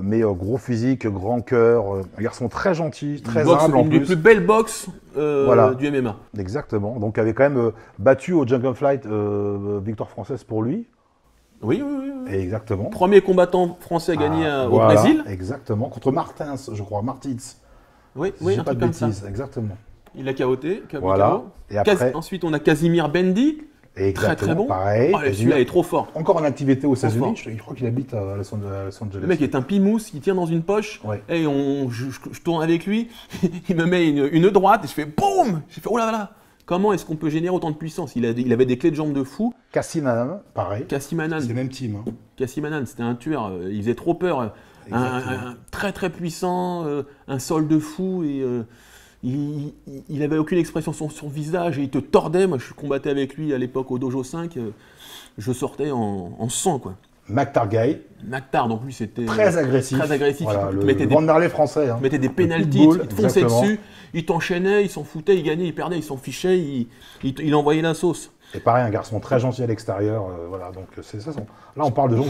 Mais gros physique, grand cœur, un garçon très gentil, très humble en plus. Une des plus belles boxes du MMA. Exactement. Donc, avait quand même battu au Jungle Fight victoire française pour lui. Oui. Exactement. Premier combattant français à gagner au Brésil. Exactement. Contre Martins, je crois. Martins. Oui, un truc comme ça. Exactement. Il a KO'té. Voilà. Et après... Ensuite, on a Casimir Bendy. Très bon. Pareil. Celui-là est trop fort. Encore en activité aux États-Unis. Je crois qu'il habite à Los Angeles. Le mec est un pimousse, il tire dans une poche. Ouais. Et je tourne avec lui. Il me met une droite et je fais boum. J'ai fait oh là là. Comment est-ce qu'on peut générer autant de puissance? Il avait des clés de jambes de fou. Cassim Hanan, pareil. C'est le même team. Hein. Cassim Hanan, c'était un tueur. Il faisait trop peur. Un très très puissant, un sol de fou et. Il avait aucune expression sur son visage et il te tordait. Moi, je combattais avec lui à l'époque au Dojo 5. Je sortais en sang, quoi. Maktar Gueye. Maktar, donc lui, c'était... Très agressif. Voilà, le Van Merle français. Hein. Il mettait des pénaltys, il te fonçait dessus, il t'enchaînait, il s'en foutait, il gagnait, il perdait, il s'en fichait, il envoyait la sauce. Et pareil, un garçon très gentil à l'extérieur. Voilà, donc c'est ça. Là, on parle de gens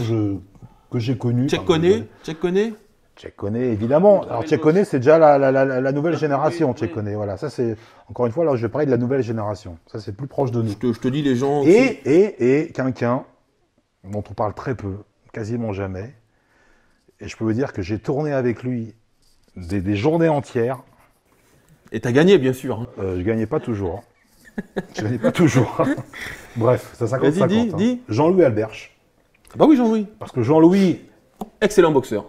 que j'ai connus. Tchèque connaît, évidemment. Alors Tchèque connaît, c'est déjà la nouvelle génération. Tchèque connaît, voilà. Ça c'est encore une fois là, je vais parler de la nouvelle génération. Ça c'est plus proche de nous. Je te dis les gens. Et quelqu'un dont on parle très peu, quasiment jamais. Et je peux vous dire que j'ai tourné avec lui des journées entières. Et t'as gagné bien sûr. Je gagnais pas toujours. Bref, ça 50-50. Dis. Jean-Louis Alberche. Bah oui Jean-Louis. Parce que Jean-Louis. Excellent boxeur.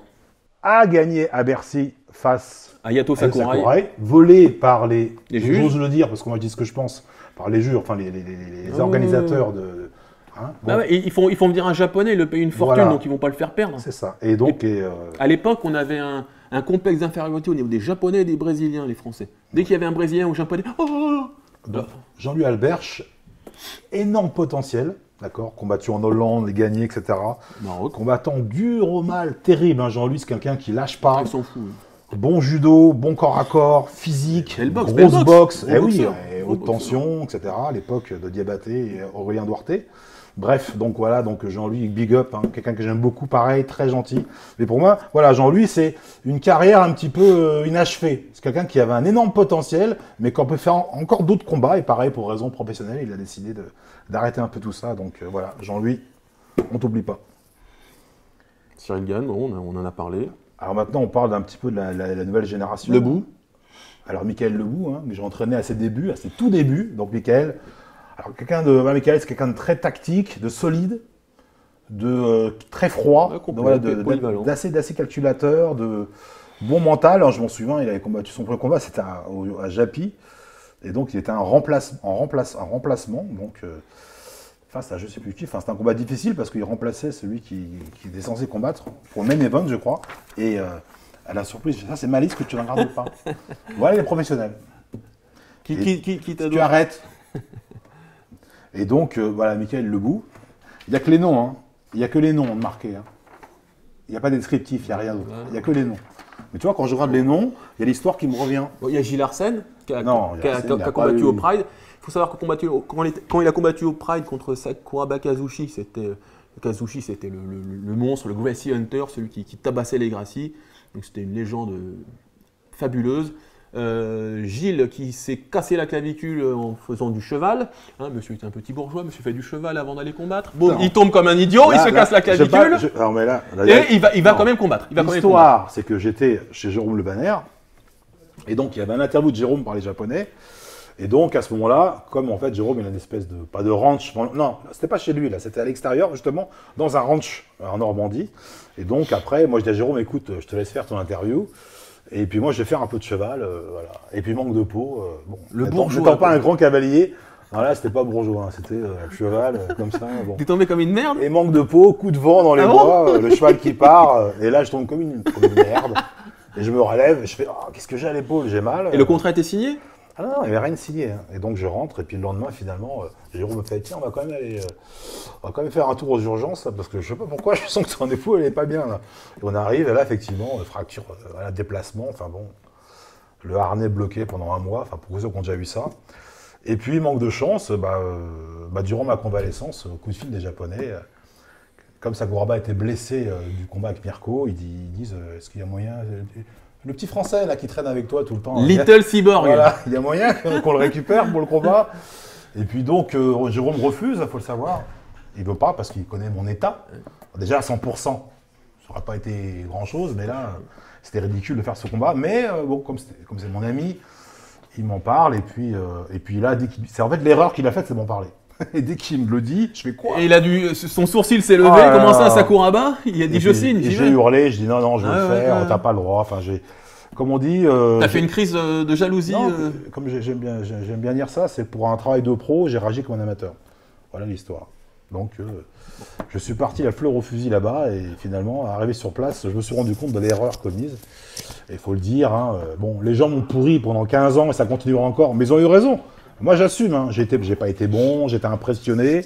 A gagné à Bercy face à Yato Sakurai, volé par les juges. J'ose le dire parce que moi je dis ce que je pense, par les juges, enfin les organisateurs de. Hein, bon. Ils font venir un japonais, ils le payent une fortune, donc ils vont pas le faire perdre. C'est ça. Et donc. À l'époque, on avait un complexe d'infériorité au niveau des Japonais et des Brésiliens, les Français. Dès qu'il y avait un Brésilien ou un Japonais. Jean-Louis Alberche, énorme potentiel. D'accord, combattu en Hollande, gagné, etc. Combattant dur au mal, terrible. Hein. Jean-Louis, c'est quelqu'un qui lâche pas. Ils s'en fout. Bon judo, bon corps à corps, physique, grosse boxe. Haute tension, etc. À l'époque de Diabaté et Aurélien Duarte. Bref, donc voilà, donc Jean-Louis, big up, hein, quelqu'un que j'aime beaucoup, pareil, très gentil. Mais pour moi, voilà, Jean-Louis, c'est une carrière un petit peu inachevée. C'est quelqu'un qui avait un énorme potentiel, mais qu'on peut faire encore d'autres combats. Et pareil, pour raison professionnelle, il a décidé d'arrêter un peu tout ça. Donc voilà, Jean-Louis, on t'oublie pas. Cyril Gane, bon, on en a parlé. Alors maintenant, on parle d'un petit peu de la nouvelle génération. Lebou. Alors Michael Lebou, hein, que j'ai entraîné à ses débuts, à ses tout débuts. Donc Michael, Michael, c'est quelqu'un de très tactique, de solide, de très froid, d'assez calculateur, de bon mental. Alors, je m'en souviens, il avait combattu son premier combat, c'était à Japy, et donc il était en remplacement. Donc, je sais plus qui. Enfin, c'était un combat difficile parce qu'il remplaçait celui qui était censé combattre pour le main event, je crois. Et à la surprise, ça c'est ma liste que tu ne regardes pas. Voilà les professionnels. Qui t'a tu arrêtes. Et donc, voilà, Michael Lebou. Il n'y a que les noms, hein. Il n'y a que les noms marqués. Hein. Il n'y a pas de descriptif, il n'y a rien d'autre. Il n'y a que les noms. Mais tu vois, quand je regarde les noms, il y a l'histoire qui me revient. Il y a Gilles Arsène qui a combattu au Pride. Il faut savoir que quand il a combattu au Pride contre Sakuraba Kazushi, c'était le monstre, le Gracie Hunter, celui qui tabassait les Gracie. Donc c'était une légende fabuleuse. Gilles qui s'est cassé la clavicule en faisant du cheval. Hein, monsieur était un petit bourgeois, monsieur fait du cheval avant d'aller combattre. Bon, il tombe comme un idiot, il se casse la clavicule. Et il va quand même combattre. L'histoire, c'est que j'étais chez Jérôme Le Banner, et donc il y avait un interview de Jérôme par les Japonais. Et donc à ce moment-là, comme en fait Jérôme il a une espèce de, pas de ranch, non, c'était pas chez lui là, c'était à l'extérieur justement, dans un ranch en Normandie. Et donc après, moi je dis à Jérôme, écoute, je te laisse faire ton interview. Et puis moi, je vais faire un peu de cheval, voilà. Et puis manque de peau. Bon, le bourgeois. N'étant pas un grand cavalier, voilà, c'était pas bourgeois, hein, c'était cheval, comme ça. Bon. T'es tombé comme une merde. Et manque de peau, coup de vent dans les bois, le cheval qui part, et là je tombe comme une merde. Et je me relève, et je fais, oh, qu'est-ce que j'ai à l'épaule, j'ai mal. Et le contrat était signé? Ah non, il n'y avait rien de signé. Hein. Et donc je rentre, et puis le lendemain, finalement, Jérôme me fait, tiens, on va quand même faire un tour aux urgences, là, parce que je sais pas pourquoi, je sens que ton épaule, elle est pas bien, là. Et on arrive, et là, effectivement, fracture, déplacement, enfin bon, le harnais bloqué pendant un mois, enfin pour ceux qui ont déjà vu ça. Et puis, manque de chance, durant ma convalescence, coup de fil des Japonais, comme Sakuraba était blessé du combat avec Mirko, ils disent, est-ce qu'il y a moyen... Le petit français là qui traîne avec toi tout le temps. Little Cyborg. Voilà, il y a moyen qu'on le récupère pour le combat. Et puis donc, Jérôme refuse, il faut le savoir. Il ne veut pas parce qu'il connaît mon état. Déjà à 100%, ça n'aurait pas été grand-chose, mais là, c'était ridicule de faire ce combat. Mais bon, comme c'est mon ami, il m'en parle. Et puis là, c'est en fait l'erreur qu'il a faite, c'est m'en parler. Et dès qu'il me le dit, je fais quoi? Et son sourcil s'est levé, comment ça, Sakuraba? Il a dit je signe. Et j'ai hurlé, je dis non, je vais le faire, t'as pas le droit. Enfin, comme on dit. T'as fait une crise de jalousie? Non, comme j'aime bien dire ça, c'est pour un travail de pro, j'ai réagi comme un amateur. Voilà l'histoire. Donc, je suis parti à fleur au fusil là-bas, et finalement, arrivé sur place, je me suis rendu compte de l'erreur commise. Et il faut le dire, hein, bon, les gens m'ont pourri pendant 15 ans et ça continuera encore, mais ils ont eu raison. Moi, j'assume, hein. J'ai pas été bon, j'étais impressionné.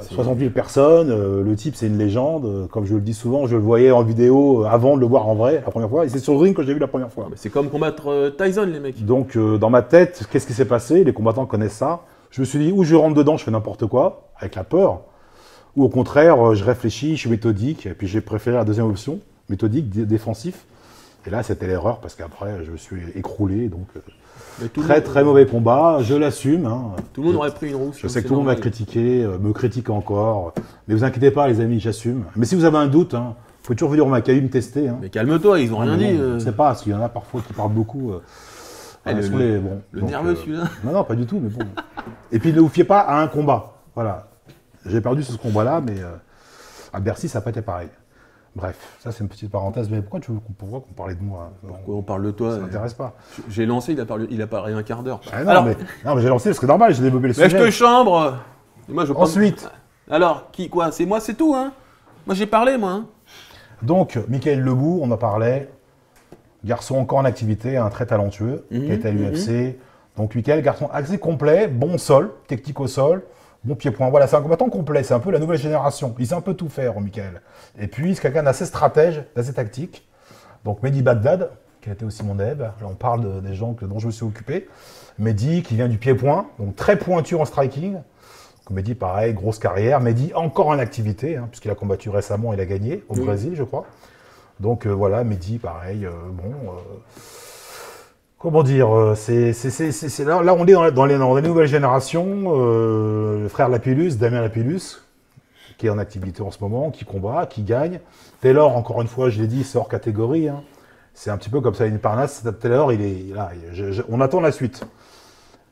60 000 personnes, le type, c'est une légende. Comme je le dis souvent, je le voyais en vidéo avant de le voir en vrai, la première fois. Et c'est sur le ring que je l'ai vu la première fois. C'est comme combattre Tyson, les mecs. Donc, dans ma tête, qu'est-ce qui s'est passé? Les combattants connaissent ça. Je me suis dit, ou je rentre dedans, je fais n'importe quoi, avec la peur, ou au contraire, je réfléchis, je suis méthodique. Et puis, j'ai préféré la deuxième option, méthodique, défensif. Et là, c'était l'erreur, parce qu'après, je me suis écroulé, donc... Très mauvais combat, je l'assume. Hein. Tout le monde aurait pris une rousse. Je sais que tout le monde m'a critiqué, me critique encore. Mais vous inquiétez pas, les amis, j'assume. Mais si vous avez un doute, hein, faut toujours venir au Maccabi me tester. Hein. Mais calme-toi, ils ont rien dit. Je sais pas, parce qu'il y en a parfois qui parlent beaucoup. Le nerveux celui-là. Non, pas du tout, mais bon. Et puis ne vous fiez pas à un combat. Voilà. J'ai perdu ce combat-là, mais à Bercy, ça n'a pas été pareil. Bref, ça c'est une petite parenthèse, mais pourquoi qu'on parlait de moi? Pourquoi on parle de toi? Ça m'intéresse pas. J'ai lancé, il a parlé un quart d'heure. Non, mais j'ai lancé parce que normal, j'ai développé le sujet. Mais je te chambre. Ensuite. Alors, quoi? C'est moi, c'est tout, hein? Moi j'ai parlé, moi. Hein. Donc, Michael Lebou, on en parlait. Garçon encore en activité, très talentueux, qui était à l'UFC. Donc, Michael, garçon assez complet, bon sol, technique au sol. Bon pied-point, voilà, c'est un combattant complet, c'est un peu la nouvelle génération. Il sait un peu tout faire, Michael. Et puis, c'est quelqu'un d'assez stratège, d'assez tactique. Donc, Mehdi Bagdad, qui a été aussi mon élève. Là, on parle des gens dont je me suis occupé. Mehdi, qui vient du pied-point, donc très pointu en striking. Mehdi, pareil, grosse carrière. Mehdi, encore en activité, hein, puisqu'il a combattu récemment, il a gagné au Brésil, je crois. Donc voilà, Mehdi, pareil, comment dire, là, on est dans les nouvelles générations. Le frère Lapillus, Damien Lapillus, qui est en activité en ce moment, qui combat, qui gagne. Taylor, encore une fois, je l'ai dit, c'est hors catégorie. Hein. C'est un petit peu comme ça, une Parnasse. Taylor, il est là. On attend la suite.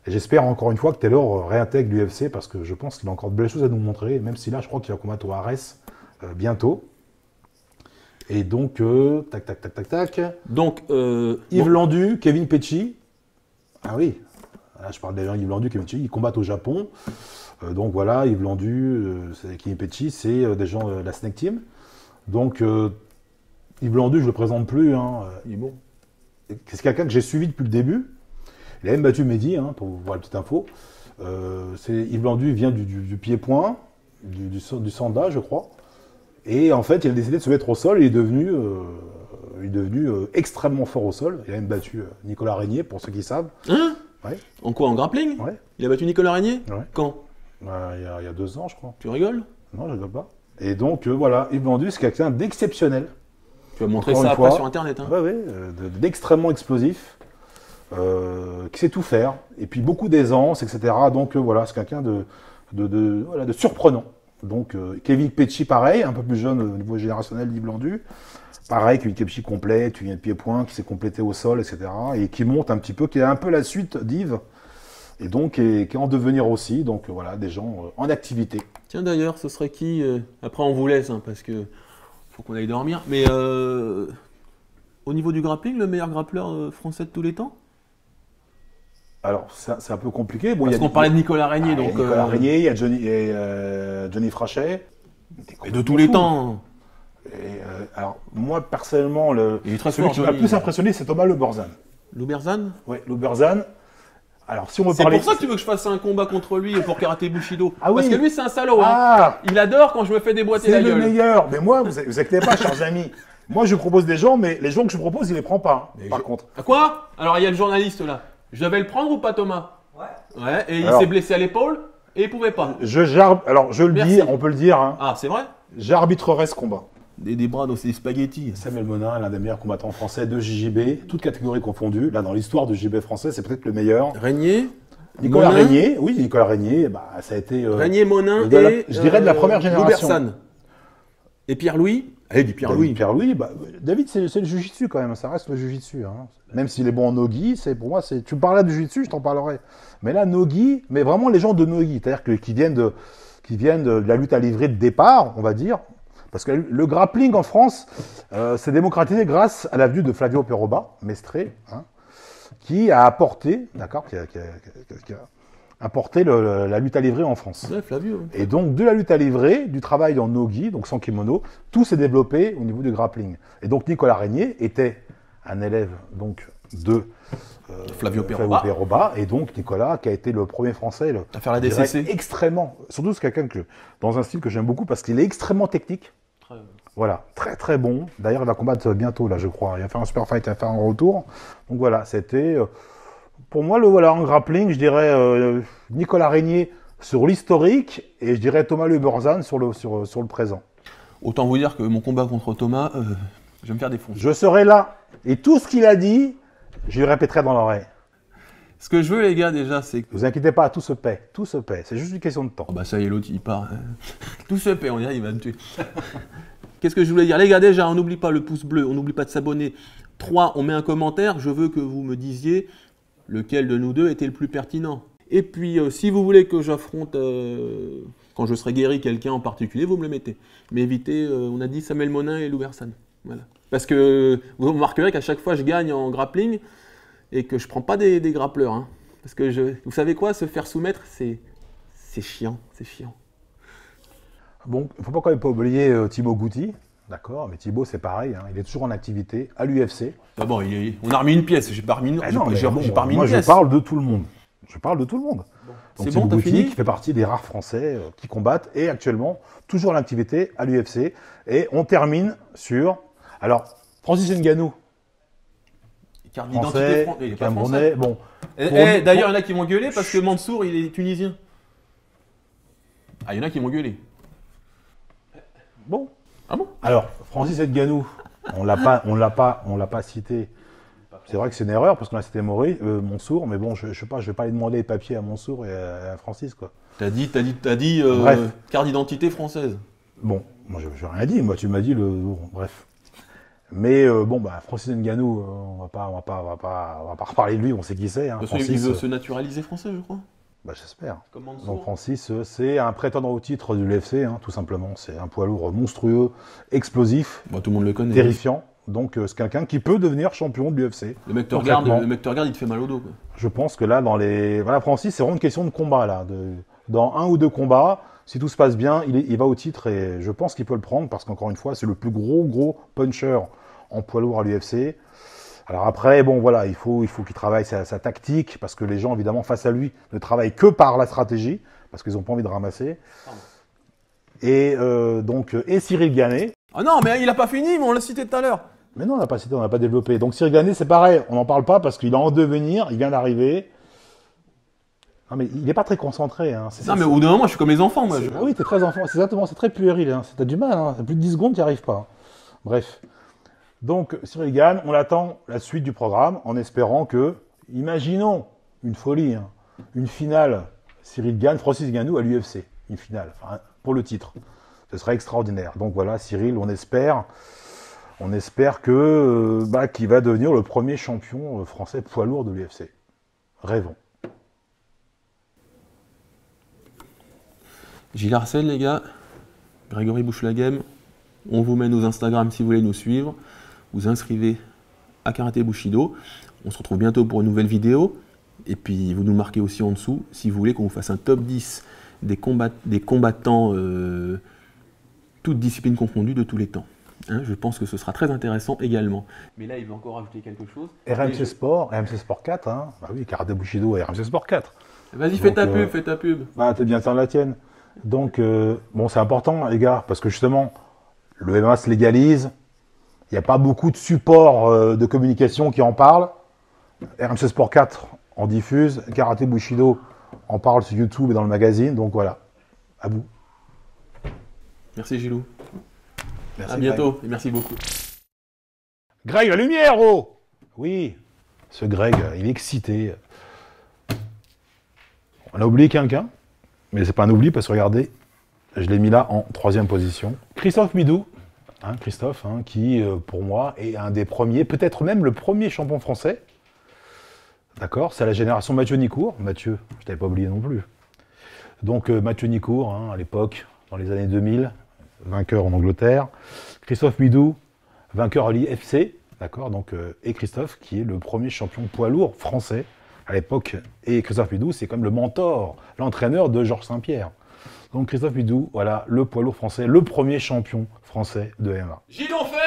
Et j'espère encore une fois que Taylor réintègre l'UFC parce que je pense qu'il a encore de belles choses à nous montrer, même si là, je crois qu'il va combattre au Ares bientôt. Et donc, tac. Donc, Yves Landu, Kevin Pecci. Ah oui, là, je parle déjà Yves Landu, Kevin Pecci, ils combattent au Japon. Donc voilà, Yves Landu, Kevin Pecci, c'est des gens de la Snake Team. Donc, Yves Landu, je ne le présente plus. Hein. Il est bon. C'est quelqu'un que j'ai suivi depuis le début. Il a même battu Mehdi, hein, pour vous voir la petite info. Yves Landu vient du pied-point, du sanda, je crois. Et en fait, il a décidé de se mettre au sol et il est devenu extrêmement fort au sol. Il a même battu Nicolas Régnier, pour ceux qui savent. Hein? Ouais. En quoi? En grappling? Ouais. Il a battu Nicolas Régnier? Ouais. Quand? Il y a 2 ans, je crois. Tu rigoles? Non, je rigole pas. Et donc, voilà, Yves Landu, c'est quelqu'un d'exceptionnel. Tu vas montrer ça après sur Internet. Hein. Oui, d'extrêmement explosif. Qui sait tout faire, et puis beaucoup d'aisance, etc. Donc voilà, c'est quelqu'un de surprenant. Donc Kevin Pecci, pareil, un peu plus jeune au niveau générationnel d'Yves Landu. Pareil, Kevin Pecci complet, tu viens de pied-point, qui s'est complété au sol, etc. Et qui monte un petit peu, qui est un peu la suite d'Yves, et donc qui est en devenir aussi. Donc voilà, des gens en activité. Tiens d'ailleurs, ce serait qui après on vous laisse, hein, parce que faut qu'on aille dormir. Mais au niveau du grappling, le meilleur grappleur français de tous les temps? Alors, c'est un peu compliqué. Bon, parce qu'on parlait de Nicolas Régnier. Donc, Nicolas Régnier, il y a Johnny Frachet. Et de tous les temps. Alors, moi, personnellement, celui qui m'a le plus impressionné, c'est Thomas Louberzan. Louberzan? Oui, Louberzan. Alors, si on me parlait... C'est pour ça que tu veux que je fasse un combat contre lui pour karaté Bushido. Ah, parce oui. que lui, c'est un salaud. Hein. Il adore quand je me fais déboîter la gueule. C'est le meilleur. Mais moi, vous inquiétez pas, chers amis. Moi, je propose des gens, mais les gens que je propose, il les prend pas. Par contre. Quoi? Alors, il y a le journaliste là. Je devais le prendre ou pas, Thomas? Ouais. Et il s'est blessé à l'épaule et il pouvait pas. Alors, je le dis, on peut le dire. Hein. Ah, c'est vrai? J'arbitrerai ce combat. Des bras dans ses spaghettis. Samuel Monin, l'un des meilleurs combattants français de JJB, toutes catégories confondues. Là, dans l'histoire de JJB français, c'est peut-être le meilleur. Régnier? Nicolas Régnier, oui, Nicolas Régnier, ça a été... Régnier, Monin je dirais de la première génération. Louberzan. Et Pierre-Louis? Allez, dis Pierre-Louis. Pierre-Louis, David, c'est le jiu-jitsu quand même, ça reste le jiu-jitsu. Hein. Même s'il est bon en nogi, pour moi, tu me parlais de jiu-jitsu, je t'en parlerai. Mais là, nogi, mais vraiment les gens de nogi, c'est-à-dire qui viennent de la lutte à livrer de départ, on va dire. Parce que le grappling en France s'est démocratisé grâce à l'avenue de Flavio Peroba, Mestré, hein, qui a apporté, d'accord, qui a apporté la lutte à livrer en France. Ouais, Flavio. Et donc, de la lutte à livrer, du travail en nogi, donc sans kimono, tout s'est développé au niveau du grappling. Et donc, Nicolas Régnier était un élève donc, de Flavio Peroba. Et donc, Nicolas, qui a été le premier Français à faire la DCC. Extrêmement. Surtout, c'est quelqu'un dans un style que j'aime beaucoup parce qu'il est extrêmement technique. Très bon. Voilà, très très bon. D'ailleurs, il va combattre bientôt, là, je crois. Il va faire un super fight, il va faire un retour. Donc voilà, c'était... pour moi, en grappling, je dirais Nicolas Régnier sur l'historique et je dirais Thomas Louberzan sur le présent. Autant vous dire que mon combat contre Thomas, je vais me faire défoncer. Je serai là. Et tout ce qu'il a dit, je lui répéterai dans l'oreille. Ce que je veux, les gars, déjà, c'est que... Vous inquiétez pas, tout se paie. Tout se paie. C'est juste une question de temps. Oh bah ça y est, l'autre, il part. Tout se paie, on dirait, il va me tuer. Qu'est-ce que je voulais dire? Les gars, déjà, on n'oublie pas le pouce bleu, on n'oublie pas de s'abonner. 3, on met un commentaire. Je veux que vous me disiez lequel de nous deux était le plus pertinent. Et puis, si vous voulez que j'affronte, quand je serai guéri, quelqu'un en particulier, vous me le mettez. Mais évitez, on a dit Samuel Monin et Louberzan. Voilà. Parce que vous remarquerez qu'à chaque fois, je gagne en grappling et que je ne prends pas des grappleurs. Hein. Parce que, vous savez quoi, se faire soumettre, c'est chiant, c'est chiant. Bon, il ne faut quand même pas oublier Thibaut Gouti. D'accord, mais Thibaut, c'est pareil, hein, il est toujours en activité à l'UFC. D'abord, on a remis une pièce, j'ai pas remis une pièce. Moi, je parle de tout le monde. Je parle de tout le monde. Bon. Donc, Thibaut Gouti, qui fait partie des rares Français qui combattent et actuellement toujours en activité à l'UFC. Et on termine sur... Alors, Francis Ngannou. Carte d'identité française. Camerounais, bon. D'ailleurs, il y en a qui vont gueuler parce que Mansour, il est tunisien. Ah, il y en a qui m'ont gueulé. Bon. Ah bon? Alors, Francis Ngannou, on l'a pas cité. C'est vrai que c'est une erreur parce qu'on a cité Monsour, mais bon, je sais pas, je vais pas aller demander les papiers à Monsour et à Francis, quoi. T'as dit carte d'identité française. Bon, moi j'ai rien dit, moi tu m'as dit bon, bref. Mais bon, bah Francis Ngannou, on va pas reparler de lui, on sait qui c'est. Hein. Parce qu'il veut se naturaliser français, je crois. Bah j'espère. Donc Francis, c'est un prétendant au titre de l'UFC, hein, tout simplement. C'est un poids lourd monstrueux, explosif, bah, tout le monde le connaît. Terrifiant. Donc c'est quelqu'un qui peut devenir champion de l'UFC. Le mec te regarde, il te fait mal au dos, quoi. Je pense que là, voilà, Francis, c'est vraiment une question de combat là. Dans 1 ou 2 combats, si tout se passe bien, il va au titre et je pense qu'il peut le prendre parce qu'encore une fois, c'est le plus gros puncher en poids lourd à l'UFC. Alors après, bon voilà, il faut qu'il travaille sa tactique parce que les gens, évidemment, face à lui, ne travaillent que par la stratégie parce qu'ils n'ont pas envie de ramasser. Et Cyril Gane. Ah non, mais il a pas fini, mais on l'a cité tout à l'heure. Mais non, on n'a pas cité, on n'a pas développé. Donc Cyril Gane, c'est pareil, on n'en parle pas parce qu'il est en devenir, il vient d'arriver. Non mais il n'est pas très concentré. Hein. Non mais au bout d'un moment, je suis comme les enfants, moi. Ah oui, t'es très enfant, c'est exactement, c'est très puéril. Hein. T'as du mal, hein. Plus de 10 secondes, t'y arrives pas. Bref. Donc Cyril Gane, on attend la suite du programme en espérant que, imaginons une folie, hein, une finale Cyril Gane, Francis Ngannou à l'UFC, une finale, enfin, pour le titre. Ce serait extraordinaire. Donc voilà, Cyril, on espère que qu'il va devenir le premier champion français poids lourd de l'UFC. Rêvons. Gilles Arcel, les gars, Grégory Bouchelaghem, on vous met nos Instagram si vous voulez nous suivre. Vous inscrivez à Karaté Bushido. On se retrouve bientôt pour une nouvelle vidéo. Et puis vous nous marquez aussi en dessous si vous voulez qu'on vous fasse un top 10 des combattants, toutes disciplines confondues de tous les temps. Hein, je pense que ce sera très intéressant également. Mais là, il veut encore ajouter quelque chose. RMC Sport 4, hein. Bah oui, Karaté Bushido et RMC Sport 4. Vas-y, fais ta pub. Bah, t'es bien faire la tienne. Donc, bon, c'est important, les gars, parce que justement, le MMA se légalise. Il n'y a pas beaucoup de supports de communication qui en parlent. RMC Sport 4 en diffuse. Karaté Bushido en parle sur YouTube et dans le magazine. Donc voilà, à vous. Merci Gilou. Merci, à bientôt Greg. Et merci beaucoup. Greg, la lumière, oh! Oui, ce Greg, il est excité. On a oublié quelqu'un, mais c'est pas un oubli parce que regardez, je l'ai mis là en 3e position. Christophe Midou, hein, Christophe, hein, qui pour moi est un des premiers, peut-être même le premier champion français. D'accord, c'est la génération Mathieu Nicourt. Mathieu, je t'avais pas oublié non plus. Donc Mathieu Nicourt, hein, à l'époque, dans les années 2000, vainqueur en Angleterre. Christophe Midou, vainqueur à l'IFC, d'accord, donc et Christophe qui est le premier champion poids lourd français à l'époque. Et Christophe Midou, c'est comme le mentor, l'entraîneur de Georges Saint-Pierre. Donc Christophe Midou, voilà, le poids lourd français, le premier champion français de MMA. J'y l'en fais.